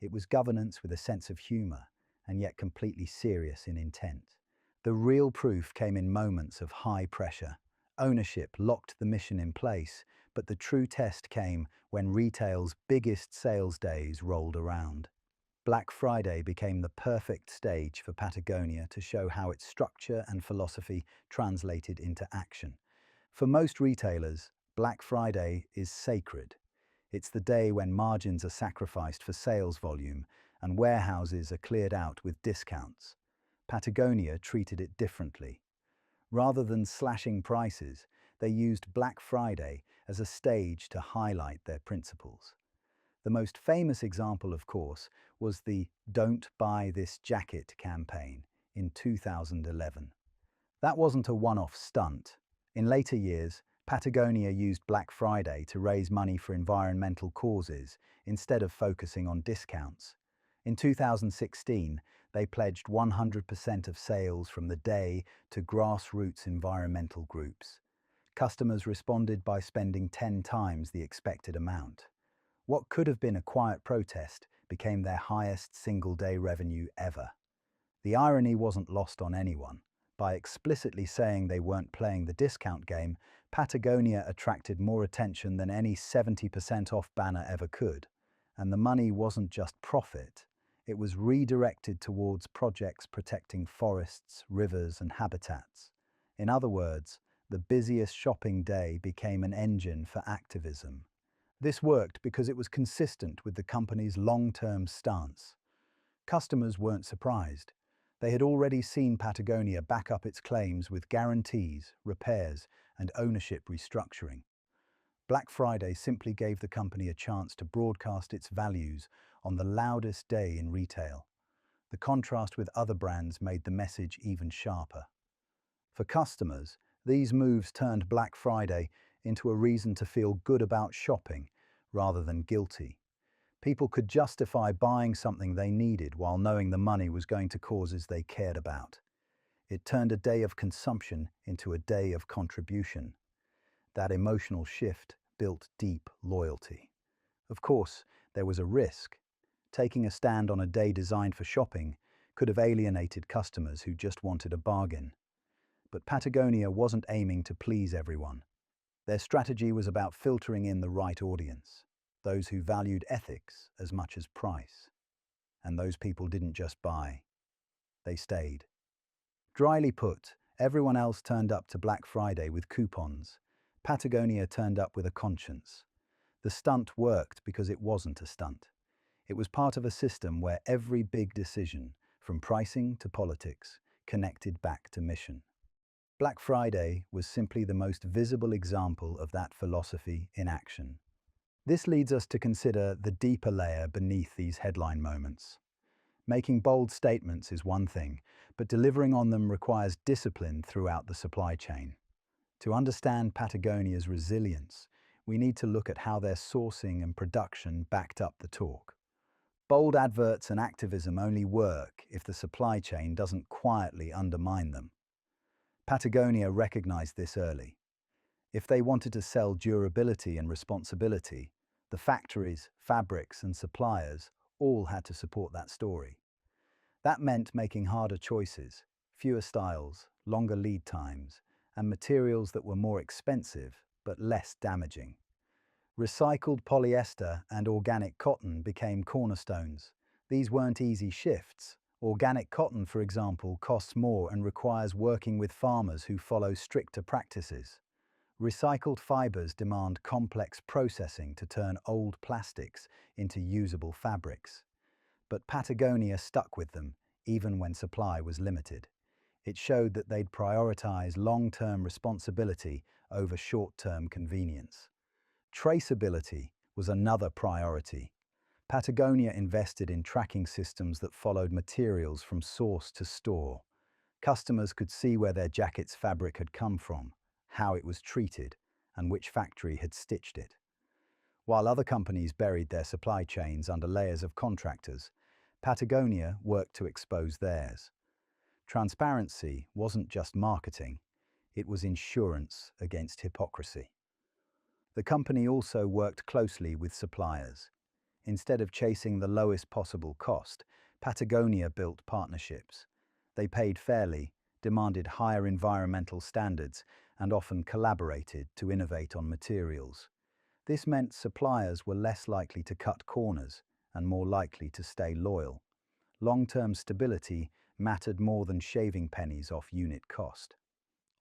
It was governance with a sense of humor, and yet completely serious in intent. The real proof came in moments of high pressure. Ownership locked the mission in place, but the true test came when retail's biggest sales days rolled around. Black Friday became the perfect stage for Patagonia to show how its structure and philosophy translated into action. For most retailers, Black Friday is sacred. It's the day when margins are sacrificed for sales volume and warehouses are cleared out with discounts. Patagonia treated it differently. Rather than slashing prices, they used Black Friday as a stage to highlight their principles. The most famous example, of course, was the "Don't Buy This Jacket" campaign in 2011. That wasn't a one-off stunt. In later years, Patagonia used Black Friday to raise money for environmental causes instead of focusing on discounts. In 2016, they pledged 100% of sales from the day to grassroots environmental groups. Customers responded by spending 10 times the expected amount. What could have been a quiet protest became their highest single-day revenue ever. The irony wasn't lost on anyone. By explicitly saying they weren't playing the discount game, Patagonia attracted more attention than any 70% off banner ever could. And the money wasn't just profit. It was redirected towards projects protecting forests, rivers, and habitats. In other words, the busiest shopping day became an engine for activism. This worked because it was consistent with the company's long-term stance. Customers weren't surprised. They had already seen Patagonia back up its claims with guarantees, repairs, and ownership restructuring. Black Friday simply gave the company a chance to broadcast its values on the loudest day in retail. The contrast with other brands made the message even sharper. For customers, these moves turned Black Friday into a reason to feel good about shopping rather than guilty. People could justify buying something they needed while knowing the money was going to causes they cared about. It turned a day of consumption into a day of contribution. That emotional shift built deep loyalty. Of course, there was a risk. Taking a stand on a day designed for shopping could have alienated customers who just wanted a bargain. But Patagonia wasn't aiming to please everyone. Their strategy was about filtering in the right audience, those who valued ethics as much as price. And those people didn't just buy, they stayed. Dryly put, everyone else turned up to Black Friday with coupons. Patagonia turned up with a conscience. The stunt worked because it wasn't a stunt. It was part of a system where every big decision, from pricing to politics, connected back to mission. Black Friday was simply the most visible example of that philosophy in action. This leads us to consider the deeper layer beneath these headline moments. Making bold statements is one thing, but delivering on them requires discipline throughout the supply chain. To understand Patagonia's resilience, we need to look at how their sourcing and production backed up the talk. Bold adverts and activism only work if the supply chain doesn't quietly undermine them. Patagonia recognized this early. If they wanted to sell durability and responsibility, the factories, fabrics, and suppliers all had to support that story. That meant making harder choices, fewer styles, longer lead times, and materials that were more expensive but less damaging. Recycled polyester and organic cotton became cornerstones. These weren't easy shifts, Organic cotton, for example, costs more and requires working with farmers who follow stricter practices. Recycled fibers demand complex processing to turn old plastics into usable fabrics. But Patagonia stuck with them, even when supply was limited. It showed that they'd prioritize long-term responsibility over short-term convenience. Traceability was another priority. Patagonia invested in tracking systems that followed materials from source to store. Customers could see where their jacket's fabric had come from, how it was treated, and which factory had stitched it. While other companies buried their supply chains under layers of contractors, Patagonia worked to expose theirs. Transparency wasn't just marketing, it was insurance against hypocrisy. The company also worked closely with suppliers. Instead of chasing the lowest possible cost, Patagonia built partnerships. They paid fairly, demanded higher environmental standards, and often collaborated to innovate on materials. This meant suppliers were less likely to cut corners and more likely to stay loyal. Long-term stability mattered more than shaving pennies off unit cost.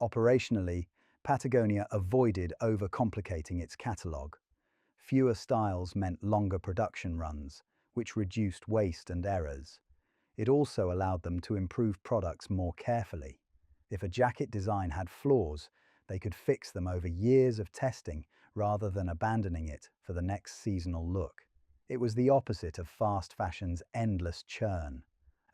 Operationally, Patagonia avoided overcomplicating its catalogue. Fewer styles meant longer production runs, which reduced waste and errors. It also allowed them to improve products more carefully. If a jacket design had flaws, they could fix them over years of testing rather than abandoning it for the next seasonal look. It was the opposite of fast fashion's endless churn.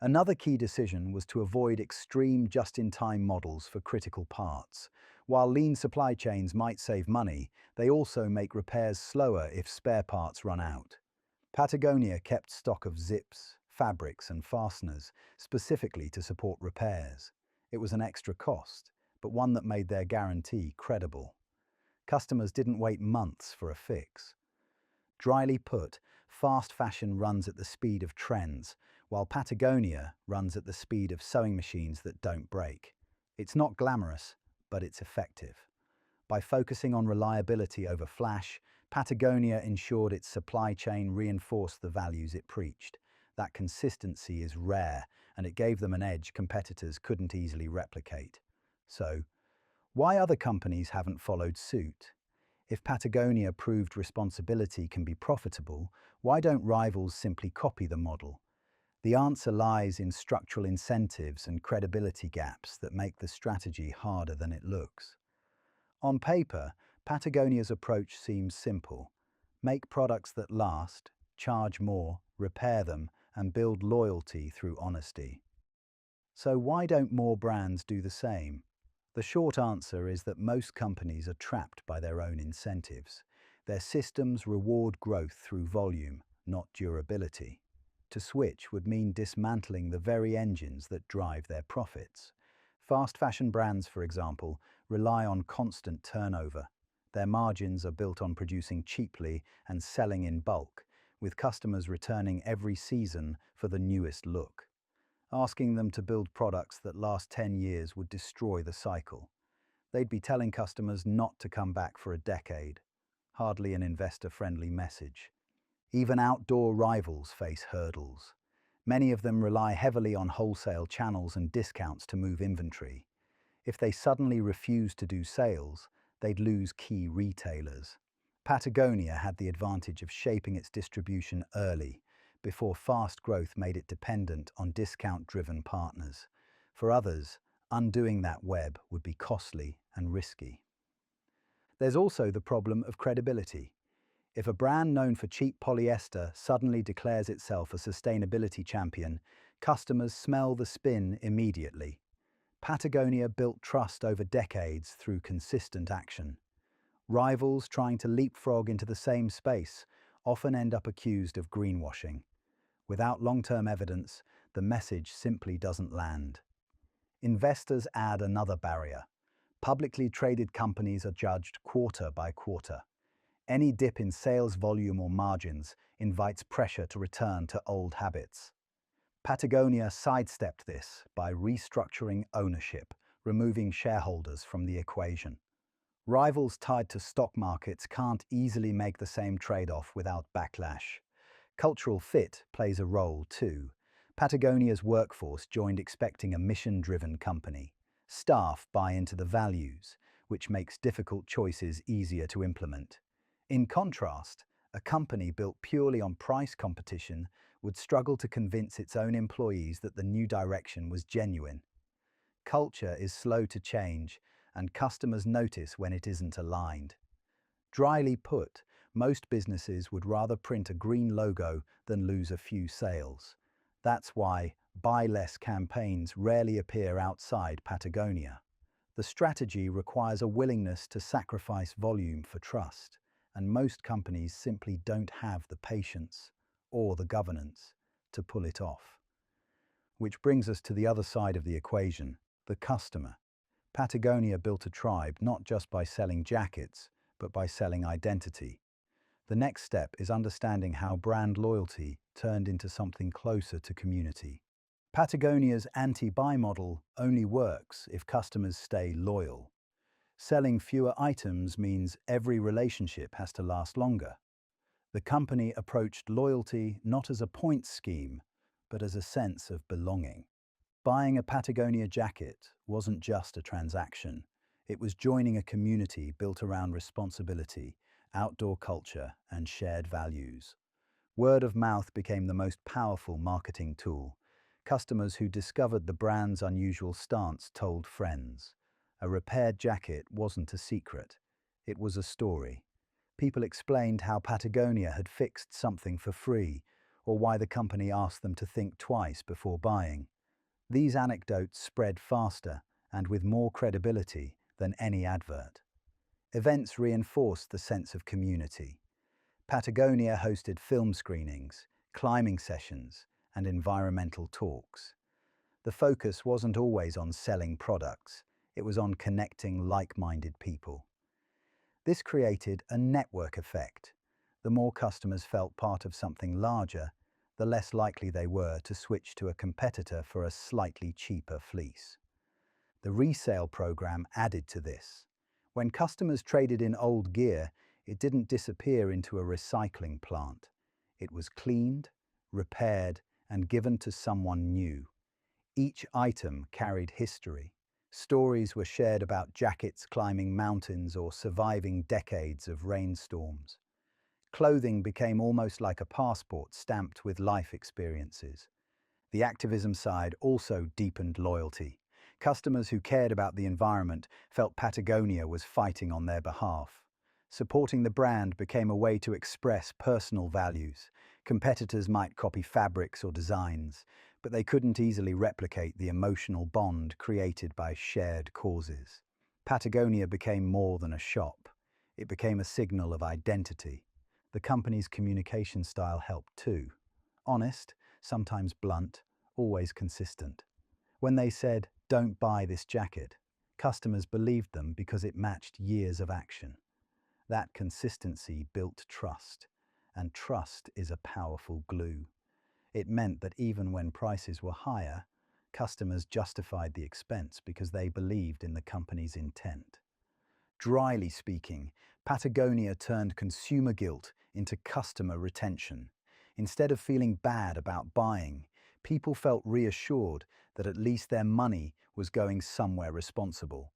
Another key decision was to avoid extreme just-in-time models for critical parts. While lean supply chains might save money, they also make repairs slower if spare parts run out. Patagonia kept stock of zips, fabrics, and fasteners specifically to support repairs. It was an extra cost, but one that made their guarantee credible. Customers didn't wait months for a fix. Dryly put, fast fashion runs at the speed of trends, while Patagonia runs at the speed of sewing machines that don't break. It's not glamorous, but it's effective. By focusing on reliability over flash, Patagonia ensured its supply chain reinforced the values it preached. That consistency is rare, and it gave them an edge competitors couldn't easily replicate. So, why other companies haven't followed suit? If Patagonia proved responsibility can be profitable, why don't rivals simply copy the model? The answer lies in structural incentives and credibility gaps that make the strategy harder than it looks. On paper, Patagonia's approach seems simple. Make products that last, charge more, repair them, and build loyalty through honesty. So why don't more brands do the same? The short answer is that most companies are trapped by their own incentives. Their systems reward growth through volume, not durability. To switch would mean dismantling the very engines that drive their profits. Fast fashion brands, for example, rely on constant turnover. Their margins are built on producing cheaply and selling in bulk, with customers returning every season for the newest look. Asking them to build products that last 10 years would destroy the cycle. They'd be telling customers not to come back for a decade. Hardly an investor-friendly message. Even outdoor rivals face hurdles. Many of them rely heavily on wholesale channels and discounts to move inventory. If they suddenly refuse to do sales, they'd lose key retailers. Patagonia had the advantage of shaping its distribution early, before fast growth made it dependent on discount-driven partners. For others, undoing that web would be costly and risky. There's also the problem of credibility. If a brand known for cheap polyester suddenly declares itself a sustainability champion, customers smell the spin immediately. Patagonia built trust over decades through consistent action. Rivals trying to leapfrog into the same space often end up accused of greenwashing. Without long-term evidence, the message simply doesn't land. Investors add another barrier. Publicly traded companies are judged quarter by quarter. Any dip in sales volume or margins invites pressure to return to old habits. Patagonia sidestepped this by restructuring ownership, removing shareholders from the equation. Rivals tied to stock markets can't easily make the same trade-off without backlash. Cultural fit plays a role too. Patagonia's workforce joined expecting a mission-driven company. Staff buy into the values, which makes difficult choices easier to implement. In contrast, a company built purely on price competition would struggle to convince its own employees that the new direction was genuine. Culture is slow to change, and customers notice when it isn't aligned. Dryly put, most businesses would rather print a green logo than lose a few sales. That's why buy less campaigns rarely appear outside Patagonia. The strategy requires a willingness to sacrifice volume for trust, and most companies simply don't have the patience or the governance to pull it off. Which brings us to the other side of the equation, the customer. Patagonia built a tribe not just by selling jackets, but by selling identity. The next step is understanding how brand loyalty turned into something closer to community. Patagonia's anti-buy model only works if customers stay loyal. Selling fewer items means every relationship has to last longer. The company approached loyalty not as a points scheme, but as a sense of belonging. Buying a Patagonia jacket wasn't just a transaction. It was joining a community built around responsibility, outdoor culture, and shared values. Word of mouth became the most powerful marketing tool. Customers who discovered the brand's unusual stance told friends. A repaired jacket wasn't a secret. It was a story. People explained how Patagonia had fixed something for free, or why the company asked them to think twice before buying. These anecdotes spread faster and with more credibility than any advert. Events reinforced the sense of community. Patagonia hosted film screenings, climbing sessions, and environmental talks. The focus wasn't always on selling products, it was on connecting like-minded people. This created a network effect. The more customers felt part of something larger, the less likely they were to switch to a competitor for a slightly cheaper fleece. The resale program added to this. When customers traded in old gear, it didn't disappear into a recycling plant. It was cleaned, repaired, and given to someone new. Each item carried history. Stories were shared about jackets climbing mountains or surviving decades of rainstorms. Clothing became almost like a passport stamped with life experiences. The activism side also deepened loyalty. Customers who cared about the environment felt Patagonia was fighting on their behalf. Supporting the brand became a way to express personal values. Competitors might copy fabrics or designs, but they couldn't easily replicate the emotional bond created by shared causes. Patagonia became more than a shop. It became a signal of identity. The company's communication style helped too. Honest, sometimes blunt, always consistent. When they said, "Don't buy this jacket," customers believed them because it matched years of action. That consistency built trust, and trust is a powerful glue. It meant that even when prices were higher, customers justified the expense because they believed in the company's intent. Dryly speaking, Patagonia turned consumer guilt into customer retention. Instead of feeling bad about buying, people felt reassured that at least their money was going somewhere responsible.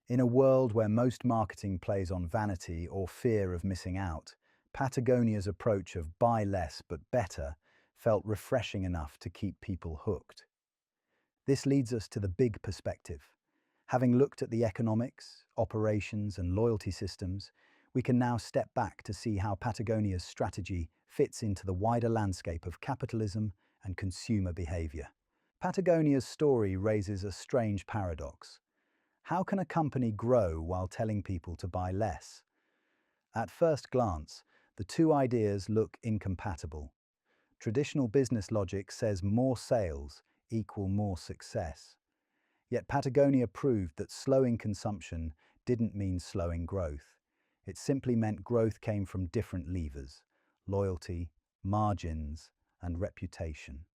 In a world where most marketing plays on vanity or fear of missing out, Patagonia's approach of buy less but better felt refreshing enough to keep people hooked. This leads us to the big perspective. Having looked at the economics, operations, and loyalty systems, we can now step back to see how Patagonia's strategy fits into the wider landscape of capitalism and consumer behavior. Patagonia's story raises a strange paradox. How can a company grow while telling people to buy less? At first glance, the two ideas look incompatible. Traditional business logic says more sales equal more success. Yet Patagonia proved that slowing consumption didn't mean slowing growth. It simply meant growth came from different levers: loyalty, margins, and reputation.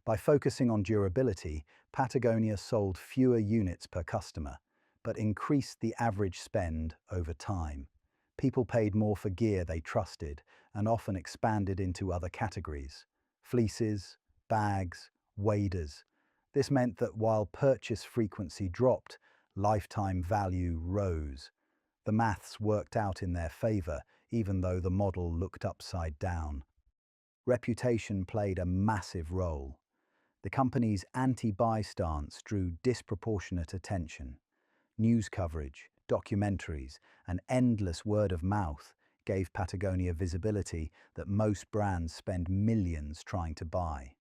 By focusing on durability, Patagonia sold fewer units per customer, but increased the average spend over time. People paid more for gear they trusted and often expanded into other categories: fleeces, bags, waders. This meant that while purchase frequency dropped, lifetime value rose. The maths worked out in their favor, even though the model looked upside down. Reputation played a massive role. The company's anti-buy stance drew disproportionate attention. News coverage, documentaries, and endless word of mouth gave Patagonia visibility that most brands spend millions trying to buy.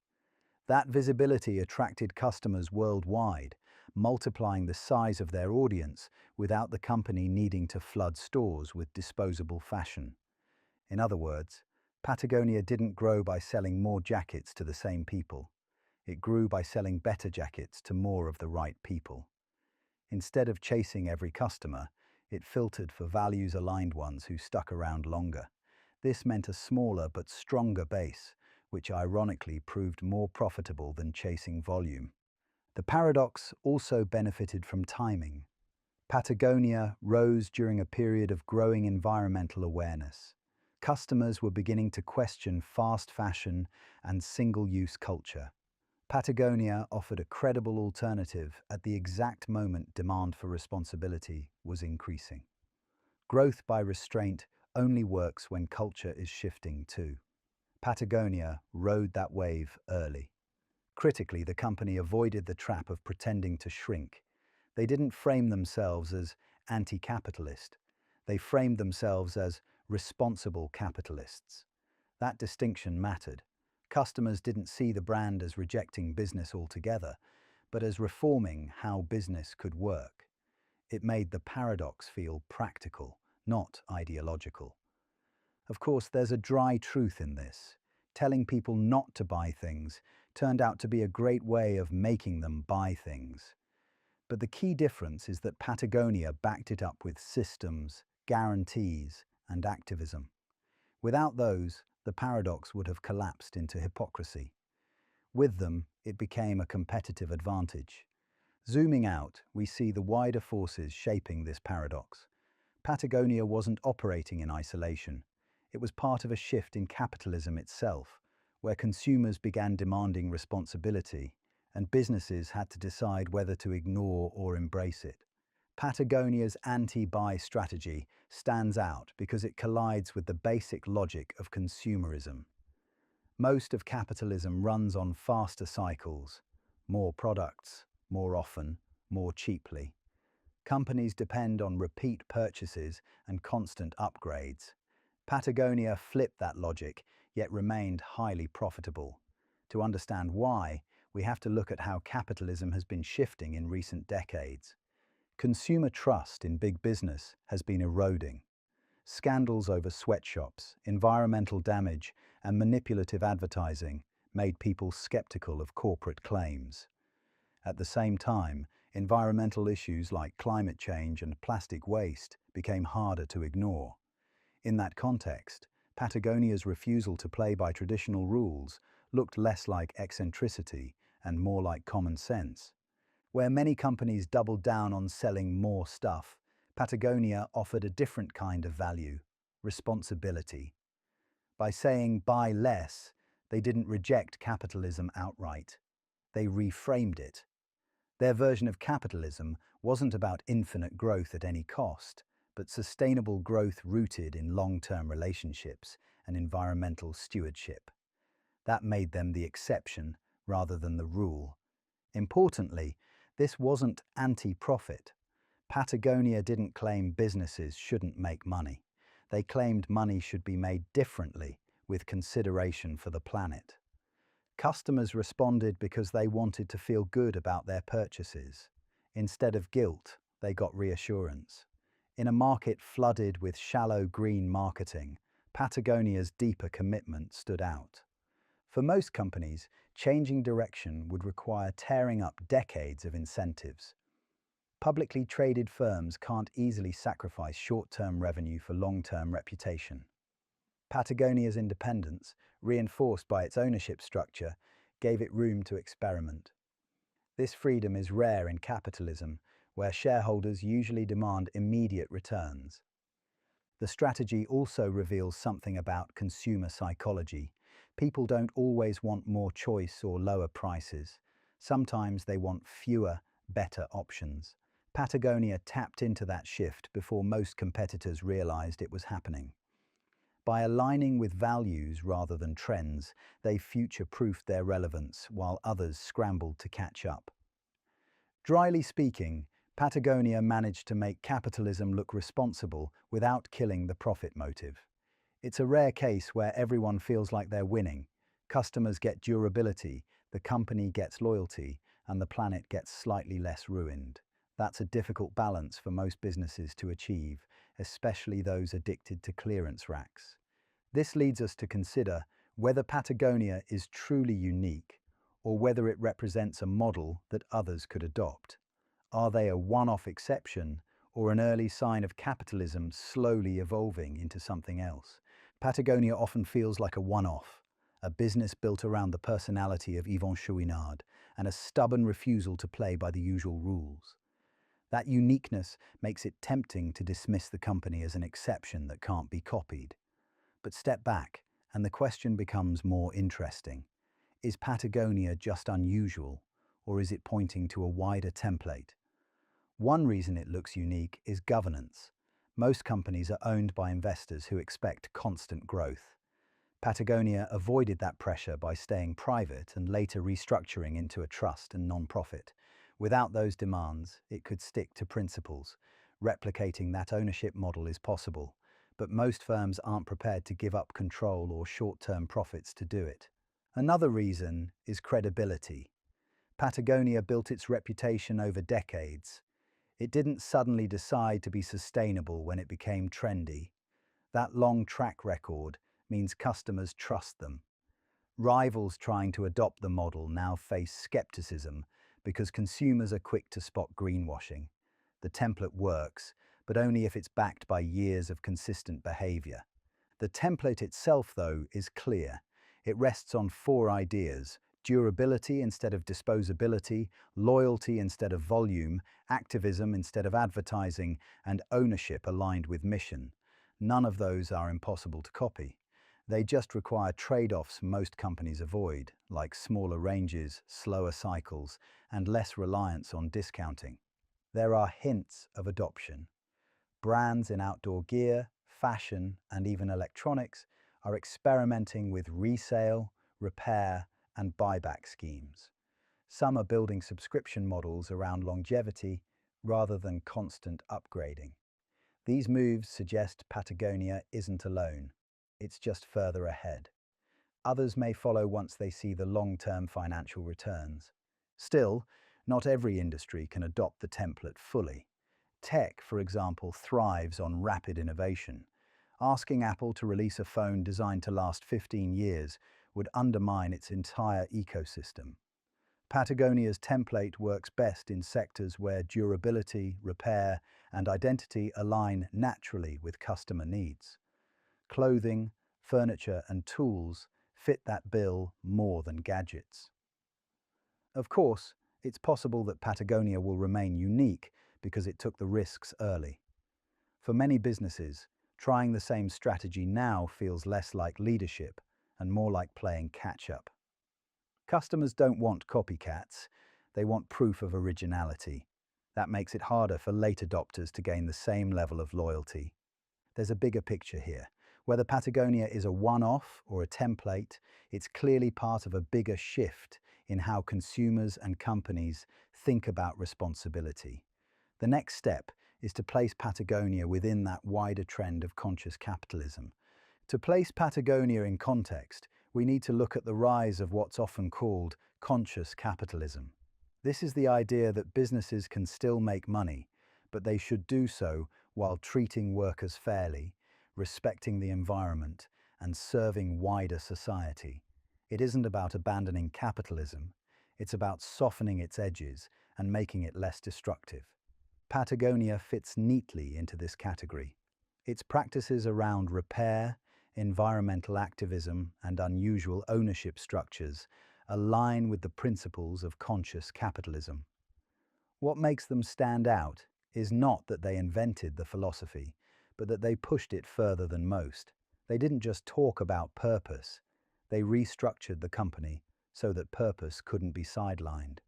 That visibility attracted customers worldwide, multiplying the size of their audience without the company needing to flood stores with disposable fashion. In other words, Patagonia didn't grow by selling more jackets to the same people. It grew by selling better jackets to more of the right people. Instead of chasing every customer, it filtered for values-aligned ones who stuck around longer. This meant a smaller but stronger base, which ironically proved more profitable than chasing volume. The paradox also benefited from timing. Patagonia rose during a period of growing environmental awareness. Customers were beginning to question fast fashion and single-use culture. Patagonia offered a credible alternative at the exact moment demand for responsibility was increasing. Growth by restraint only works when culture is shifting too. Patagonia rode that wave early. Critically, the company avoided the trap of pretending to shrink. They didn't frame themselves as anti-capitalist. They framed themselves as responsible capitalists. That distinction mattered. Customers didn't see the brand as rejecting business altogether, but as reforming how business could work. It made the paradox feel practical, not ideological. Of course, there's a dry truth in this. Telling people not to buy things turned out to be a great way of making them buy things. But the key difference is that Patagonia backed it up with systems, guarantees, and activism. Without those, the paradox would have collapsed into hypocrisy. With them, it became a competitive advantage. Zooming out, we see the wider forces shaping this paradox. Patagonia wasn't operating in isolation. It was part of a shift in capitalism itself, where consumers began demanding responsibility, and businesses had to decide whether to ignore or embrace it. Patagonia's anti-buy strategy stands out because it collides with the basic logic of consumerism. Most of capitalism runs on faster cycles, more products, more often, more cheaply. Companies depend on repeat purchases and constant upgrades. Patagonia flipped that logic, yet remained highly profitable. To understand why, we have to look at how capitalism has been shifting in recent decades. Consumer trust in big business has been eroding. Scandals over sweatshops, environmental damage, and manipulative advertising made people skeptical of corporate claims. At the same time, environmental issues like climate change and plastic waste became harder to ignore. In that context, Patagonia's refusal to play by traditional rules looked less like eccentricity and more like common sense. Where many companies doubled down on selling more stuff, Patagonia offered a different kind of value: responsibility. By saying buy less, they didn't reject capitalism outright. They reframed it. Their version of capitalism wasn't about infinite growth at any cost, but sustainable growth rooted in long-term relationships and environmental stewardship. That made them the exception rather than the rule. Importantly, this wasn't anti-profit. Patagonia didn't claim businesses shouldn't make money. They claimed money should be made differently, with consideration for the planet. Customers responded because they wanted to feel good about their purchases. Instead of guilt, they got reassurance. In a market flooded with shallow green marketing, Patagonia's deeper commitment stood out. For most companies, changing direction would require tearing up decades of incentives. Publicly traded firms can't easily sacrifice short-term revenue for long-term reputation. Patagonia's independence, reinforced by its ownership structure, gave it room to experiment. This freedom is rare in capitalism, where shareholders usually demand immediate returns. The strategy also reveals something about consumer psychology. People don't always want more choice or lower prices. Sometimes they want fewer, better options. Patagonia tapped into that shift before most competitors realized it was happening. By aligning with values rather than trends, they future-proofed their relevance while others scrambled to catch up. Dryly speaking, Patagonia managed to make capitalism look responsible without killing the profit motive. It's a rare case where everyone feels like they're winning. Customers get durability, the company gets loyalty, and the planet gets slightly less ruined. That's a difficult balance for most businesses to achieve, especially those addicted to clearance racks. This leads us to consider whether Patagonia is truly unique or whether it represents a model that others could adopt. Are they a one-off exception or an early sign of capitalism slowly evolving into something else? Patagonia often feels like a one-off, a business built around the personality of Yvon Chouinard and a stubborn refusal to play by the usual rules. That uniqueness makes it tempting to dismiss the company as an exception that can't be copied. But step back, and the question becomes more interesting. Is Patagonia just unusual, or is it pointing to a wider template? One reason it looks unique is governance. Most companies are owned by investors who expect constant growth. Patagonia avoided that pressure by staying private and later restructuring into a trust and non-profit. Without those demands, it could stick to principles. Replicating that ownership model is possible, but most firms aren't prepared to give up control or short-term profits to do it. Another reason is credibility. Patagonia built its reputation over decades. It didn't suddenly decide to be sustainable when it became trendy. That long track record means customers trust them. Rivals trying to adopt the model now face skepticism because consumers are quick to spot greenwashing. The template works, but only if it's backed by years of consistent behavior. The template itself, though, is clear. It rests on four ideas: durability instead of disposability, loyalty instead of volume, activism instead of advertising, and ownership aligned with mission. None of those are impossible to copy. They just require trade-offs most companies avoid, like smaller ranges, slower cycles, and less reliance on discounting. There are hints of adoption. Brands in outdoor gear, fashion, and even electronics are experimenting with resale, repair, and buyback schemes. Some are building subscription models around longevity rather than constant upgrading. These moves suggest Patagonia isn't alone. It's just further ahead. Others may follow once they see the long-term financial returns. Still, not every industry can adopt the template fully. Tech, for example, thrives on rapid innovation. Asking Apple to release a phone designed to last 15 years would undermine its entire ecosystem. Patagonia's template works best in sectors where durability, repair, and identity align naturally with customer needs. Clothing, furniture, and tools fit that bill more than gadgets. Of course, it's possible that Patagonia will remain unique because it took the risks early. For many businesses, trying the same strategy now feels less like leadership and more like playing catch-up. Customers don't want copycats, they want proof of originality. That makes it harder for late adopters to gain the same level of loyalty. There's a bigger picture here. Whether Patagonia is a one-off or a template, it's clearly part of a bigger shift in how consumers and companies think about responsibility. The next step is to place Patagonia within that wider trend of conscious capitalism. To place Patagonia in context, we need to look at the rise of what's often called conscious capitalism. This is the idea that businesses can still make money, but they should do so while treating workers fairly, respecting the environment, and serving wider society. It isn't about abandoning capitalism, it's about softening its edges and making it less destructive. Patagonia fits neatly into this category. Its practices around repair, environmental activism, and unusual ownership structures align with the principles of conscious capitalism. What makes them stand out is not that they invented the philosophy, but that they pushed it further than most. They didn't just talk about purpose, They restructured the company so that purpose couldn't be sidelined.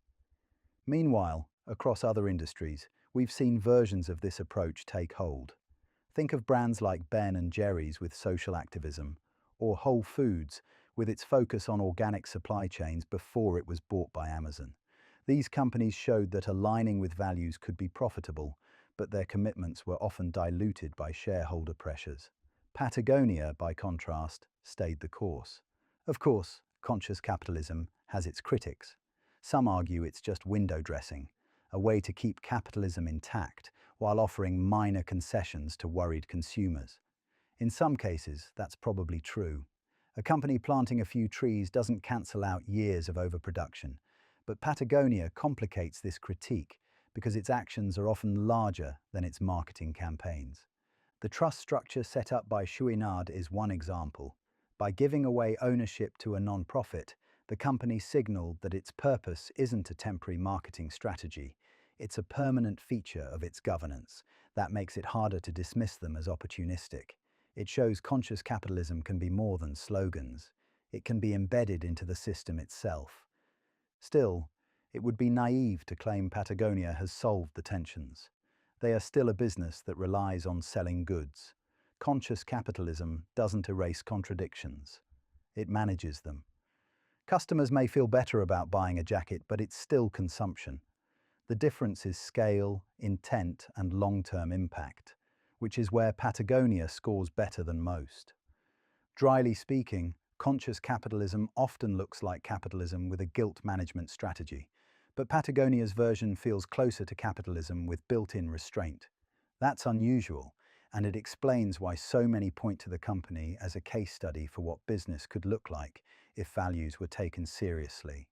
Meanwhile, across other industries, we've seen versions of this approach take hold. Think of brands like Ben and Jerry's with social activism, or Whole Foods with its focus on organic supply chains before it was bought by Amazon. These companies showed that aligning with values could be profitable, but their commitments were often diluted by shareholder pressures. Patagonia, by contrast, stayed the course. Of course, conscious capitalism has its critics. Some argue it's just window dressing, a way to keep capitalism intact while offering minor concessions to worried consumers. In some cases, that's probably true. A company planting a few trees doesn't cancel out years of overproduction, but Patagonia complicates this critique because its actions are often larger than its marketing campaigns. The trust structure set up by Chouinard is one example. By giving away ownership to a non-profit, the company signaled that its purpose isn't a temporary marketing strategy, it's a permanent feature of its governance. That makes it harder to dismiss them as opportunistic. It shows conscious capitalism can be more than slogans. It can be embedded into the system itself. Still, it would be naive to claim Patagonia has solved the tensions. They are still a business that relies on selling goods. Conscious capitalism doesn't erase contradictions. It manages them. Customers may feel better about buying a jacket, but it's still consumption. The difference is scale, intent, and long-term impact, which is where Patagonia scores better than most. Dryly speaking, conscious capitalism often looks like capitalism with a guilt management strategy, but Patagonia's version feels closer to capitalism with built-in restraint. That's unusual, and it explains why so many point to the company as a case study for what business could look like if values were taken seriously.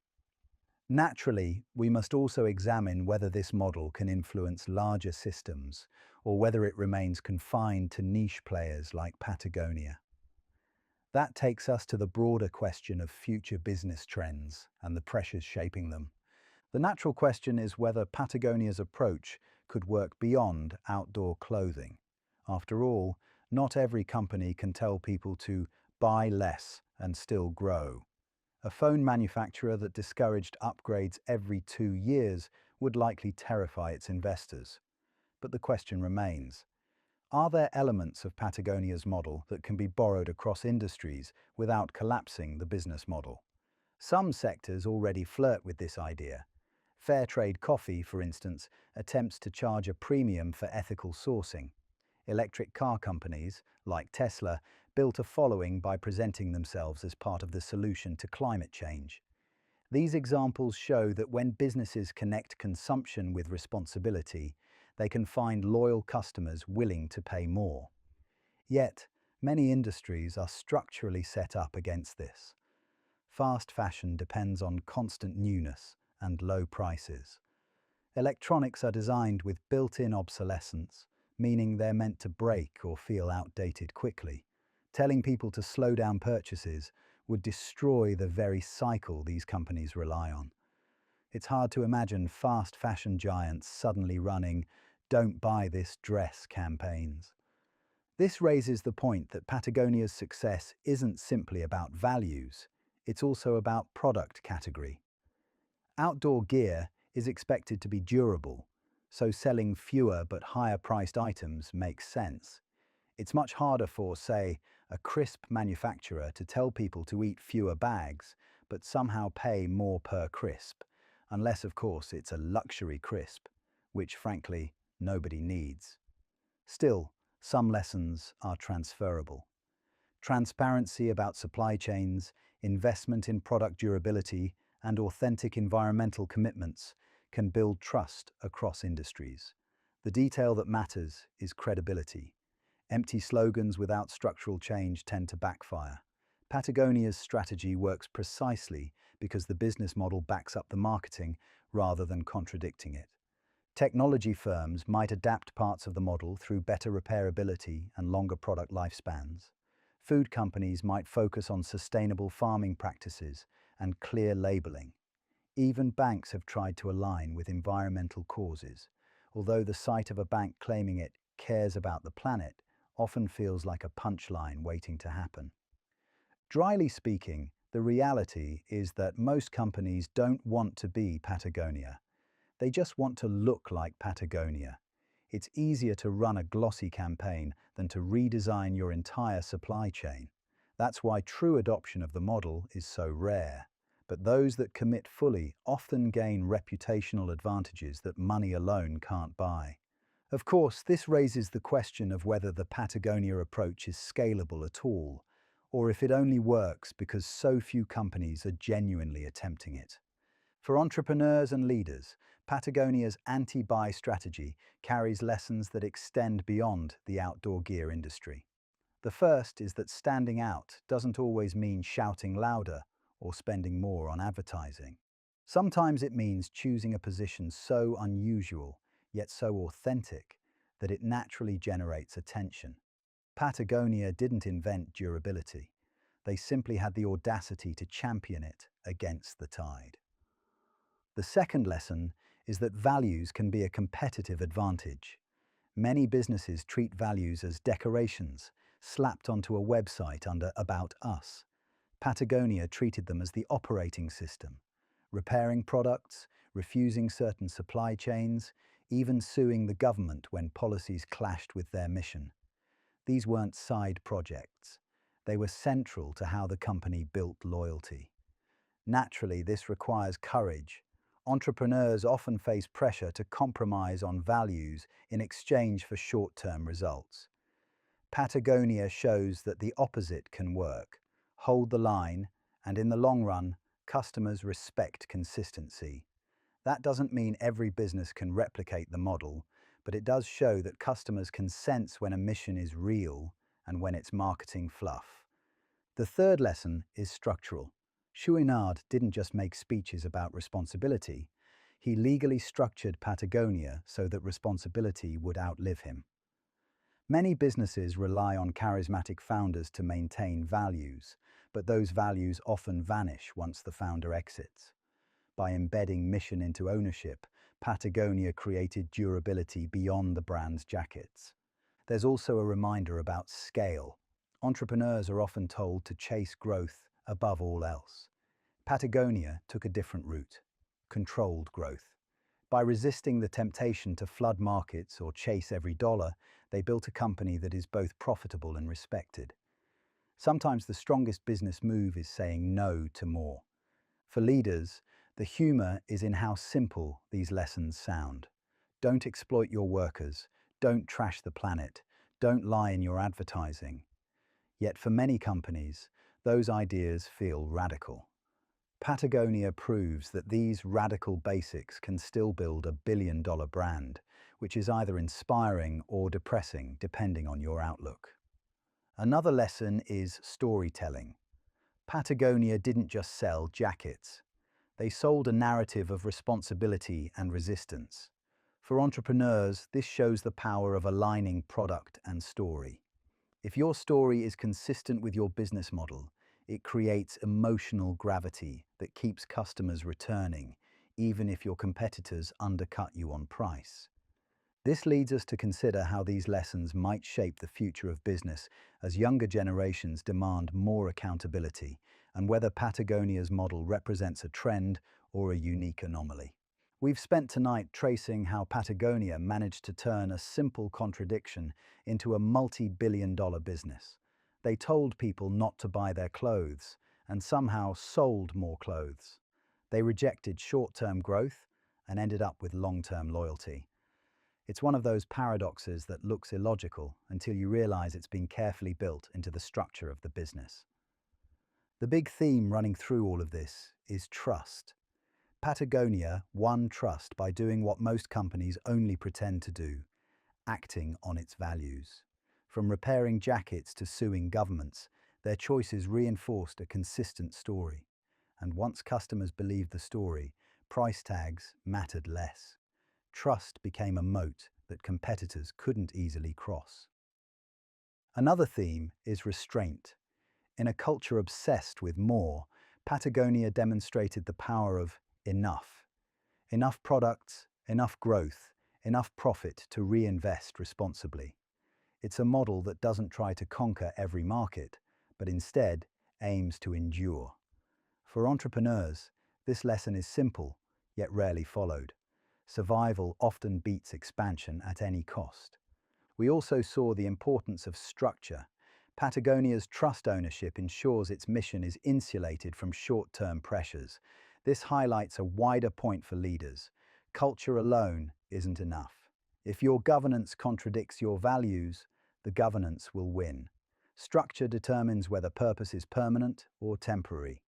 Naturally, we must also examine whether this model can influence larger systems or whether it remains confined to niche players like Patagonia. That takes us to the broader question of future business trends and the pressures shaping them. The natural question is whether Patagonia's approach could work beyond outdoor clothing. After all, not every company can tell people to buy less and still grow. A phone manufacturer that discouraged upgrades every 2 years would likely terrify its investors. But the question remains, are there elements of Patagonia's model that can be borrowed across industries without collapsing the business model? Some sectors already flirt with this idea. Fair trade coffee, for instance, attempts to charge a premium for ethical sourcing. Electric car companies, like Tesla, built a following by presenting themselves as part of the solution to climate change. These examples show that when businesses connect consumption with responsibility, they can find loyal customers willing to pay more. Yet, many industries are structurally set up against this. Fast fashion depends on constant newness and low prices. Electronics are designed with built-in obsolescence, meaning they're meant to break or feel outdated quickly. Telling people to slow down purchases would destroy the very cycle these companies rely on. It's hard to imagine fast fashion giants suddenly running "don't buy this dress" campaigns. This raises the point that Patagonia's success isn't simply about values, it's also about product category. Outdoor gear is expected to be durable, so selling fewer but higher priced items makes sense. It's much harder for, say, a crisp manufacturer to tell people to eat fewer bags, but somehow pay more per crisp, unless, of course, it's a luxury crisp, which, frankly, nobody needs. Still, some lessons are transferable. Transparency about supply chains, investment in product durability, and authentic environmental commitments can build trust across industries. The detail that matters is credibility. Empty slogans without structural change tend to backfire. Patagonia's strategy works precisely because the business model backs up the marketing rather than contradicting it. Technology firms might adapt parts of the model through better repairability and longer product lifespans. Food companies might focus on sustainable farming practices and clear labeling. Even banks have tried to align with environmental causes, although the sight of a bank claiming it cares about the planet often feels like a punchline waiting to happen. Dryly speaking, The reality is that most companies don't want to be Patagonia. They just want to look like Patagonia. It's easier to run a glossy campaign than to redesign your entire supply chain. That's why true adoption of the model is so rare. But those that commit fully often gain reputational advantages that money alone can't buy. Of course, this raises the question of whether the Patagonia approach is scalable at all, or if it only works because so few companies are genuinely attempting it. For entrepreneurs and leaders, Patagonia's anti-buy strategy carries lessons that extend beyond the outdoor gear industry. The first is that standing out doesn't always mean shouting louder or spending more on advertising. Sometimes it means choosing a position so unusual, yet so authentic, that it naturally generates attention. Patagonia didn't invent durability. They simply had the audacity to champion it against the tide. The second lesson is that values can be a competitive advantage. Many businesses treat values as decorations, slapped onto a website under About Us. Patagonia treated them as the operating system, repairing products, refusing certain supply chains, even suing the government when policies clashed with their mission. These weren't side projects. They were central to how the company built loyalty. Naturally, this requires courage. Entrepreneurs often face pressure to compromise on values in exchange for short-term results. Patagonia shows that the opposite can work. Hold the line, and in the long run, customers respect consistency. That doesn't mean every business can replicate the model, but it does show that customers can sense when a mission is real and when it's marketing fluff. The third lesson is structural. Chouinard didn't just make speeches about responsibility. He legally structured Patagonia so that responsibility would outlive him. Many businesses rely on charismatic founders to maintain values, but those values often vanish once the founder exits. By embedding mission into ownership, Patagonia created durability beyond the brand's jackets. There's also a reminder about scale. Entrepreneurs are often told to chase growth above all else. Patagonia took a different route: controlled growth. By resisting the temptation to flood markets or chase every dollar, they built a company that is both profitable and respected. Sometimes the strongest business move is saying no to more. For leaders, the humor is in how simple these lessons sound. Don't exploit your workers, don't trash the planet, don't lie in your advertising. Yet for many companies, those ideas feel radical. Patagonia proves that these radical basics can still build a billion-dollar brand, which is either inspiring or depressing depending on your outlook. Another lesson is storytelling. Patagonia didn't just sell jackets. They sold a narrative of responsibility and resistance. For entrepreneurs, this shows the power of aligning product and story. If your story is consistent with your business model, it creates emotional gravity that keeps customers returning, even if your competitors undercut you on price. This leads us to consider how these lessons might shape the future of business as younger generations demand more accountability, and whether Patagonia's model represents a trend or a unique anomaly. We've spent tonight tracing how Patagonia managed to turn a simple contradiction into a multi-billion-dollar business. They told people not to buy their clothes and somehow sold more clothes. They rejected short-term growth and ended up with long-term loyalty. It's one of those paradoxes that looks illogical until you realize it's been carefully built into the structure of the business. The big theme running through all of this is trust. Patagonia won trust by doing what most companies only pretend to do: acting on its values. From repairing jackets to suing governments, their choices reinforced a consistent story. And once customers believed the story, price tags mattered less. Trust became a moat that competitors couldn't easily cross. Another theme is restraint. In a culture obsessed with more, Patagonia demonstrated the power of enough. Enough products, enough growth, enough profit to reinvest responsibly. It's a model that doesn't try to conquer every market, but instead aims to endure. For entrepreneurs, this lesson is simple, yet rarely followed. Survival often beats expansion at any cost. We also saw the importance of structure. Patagonia's trust ownership ensures its mission is insulated from short-term pressures. This highlights a wider point for leaders. Culture alone isn't enough. If your governance contradicts your values, the governance will win. Structure determines whether purpose is permanent or temporary.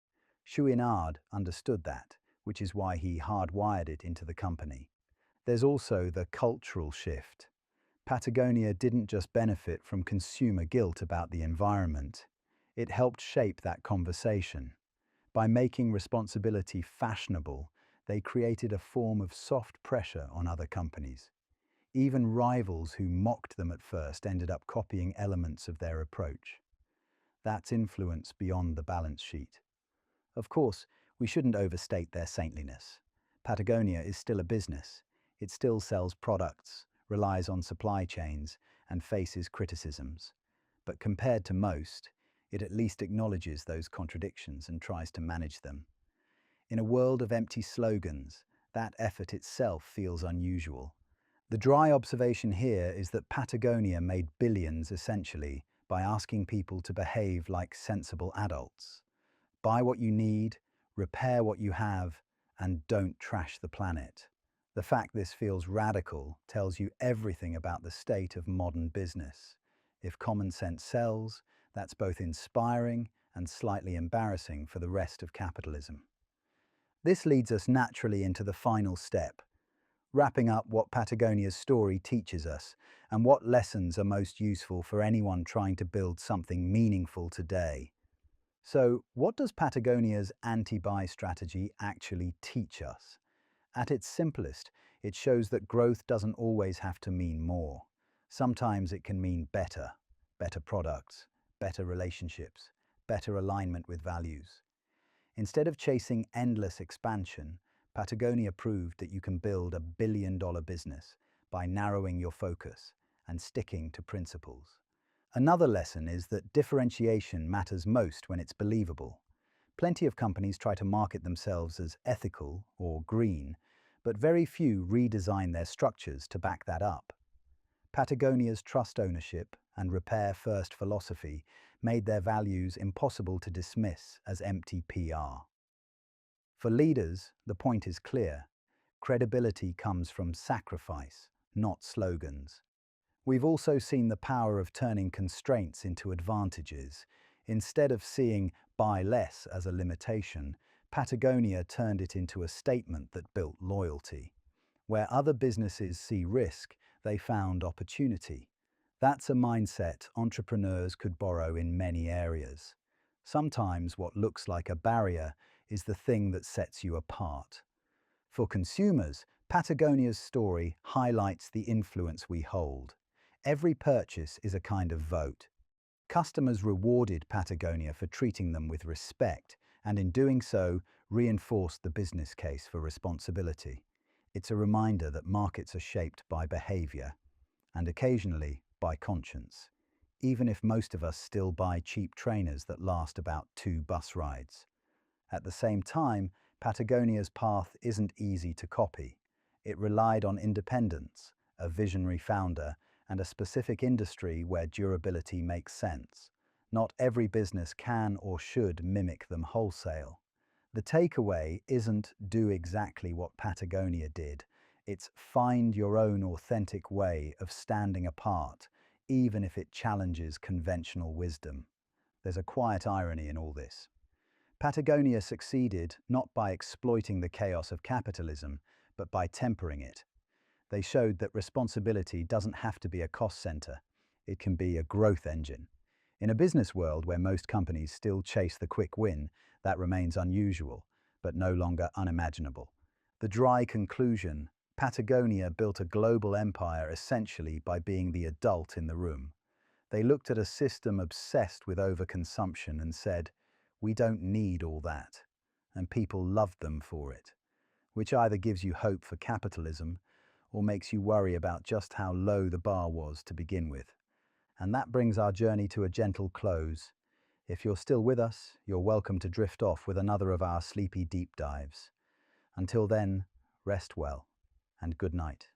Chouinard understood that, which is why he hardwired it into the company. There's also the cultural shift. Patagonia didn't just benefit from consumer guilt about the environment, it helped shape that conversation. By making responsibility fashionable, they created a form of soft pressure on other companies. Even rivals who mocked them at first ended up copying elements of their approach. That's influence beyond the balance sheet. Of course, we shouldn't overstate their saintliness. Patagonia is still a business. It still sells products, relies on supply chains, and faces criticisms. But compared to most, it at least acknowledges those contradictions and tries to manage them. In a world of empty slogans, that effort itself feels unusual. The dry observation here is that Patagonia made billions essentially by asking people to behave like sensible adults. Buy what you need, repair what you have, and don't trash the planet. The fact this feels radical tells you everything about the state of modern business. If common sense sells, that's both inspiring and slightly embarrassing for the rest of capitalism. This leads us naturally into the final step, wrapping up what Patagonia's story teaches us and what lessons are most useful for anyone trying to build something meaningful today. So, what does Patagonia's anti-buy strategy actually teach us? At its simplest, it shows that growth doesn't always have to mean more. Sometimes it can mean better products, better relationships, better alignment with values. Instead of chasing endless expansion, Patagonia proved that you can build a billion-dollar business by narrowing your focus and sticking to principles. Another lesson is that differentiation matters most when it's believable. Plenty of companies try to market themselves as ethical or green, but very few redesign their structures to back that up. Patagonia's trust ownership and repair-first philosophy made their values impossible to dismiss as empty PR. For leaders, the point is clear. Credibility comes from sacrifice, not slogans. We've also seen the power of turning constraints into advantages. Instead of seeing buy less as a limitation, Patagonia turned it into a statement that built loyalty. Where other businesses see risk, they found opportunity. That's a mindset entrepreneurs could borrow in many areas. Sometimes what looks like a barrier is the thing that sets you apart. For consumers, Patagonia's story highlights the influence we hold. Every purchase is a kind of vote. Customers rewarded Patagonia for treating them with respect, and in doing so, reinforced the business case for responsibility. It's a reminder that markets are shaped by behavior, and occasionally by conscience, even if most of us still buy cheap trainers that last about 2 bus rides. At the same time, Patagonia's path isn't easy to copy. It relied on independence, a visionary founder, and a specific industry where durability makes sense. Not every business can or should mimic them wholesale. The takeaway isn't do exactly what Patagonia did. It's find your own authentic way of standing apart, even if it challenges conventional wisdom. There's a quiet irony in all this. Patagonia succeeded not by exploiting the chaos of capitalism, but by tempering it. They showed that responsibility doesn't have to be a cost center. It can be a growth engine. In a business world where most companies still chase the quick win, that remains unusual, but no longer unimaginable. The dry conclusion: Patagonia built a global empire essentially by being the adult in the room. They looked at a system obsessed with overconsumption and said, "We don't need all that." And people loved them for it, which either gives you hope for capitalism or makes you worry about just how low the bar was to begin with. And that brings our journey to a gentle close. If you're still with us, you're welcome to drift off with another of our sleepy deep dives. Until then, rest well and good night.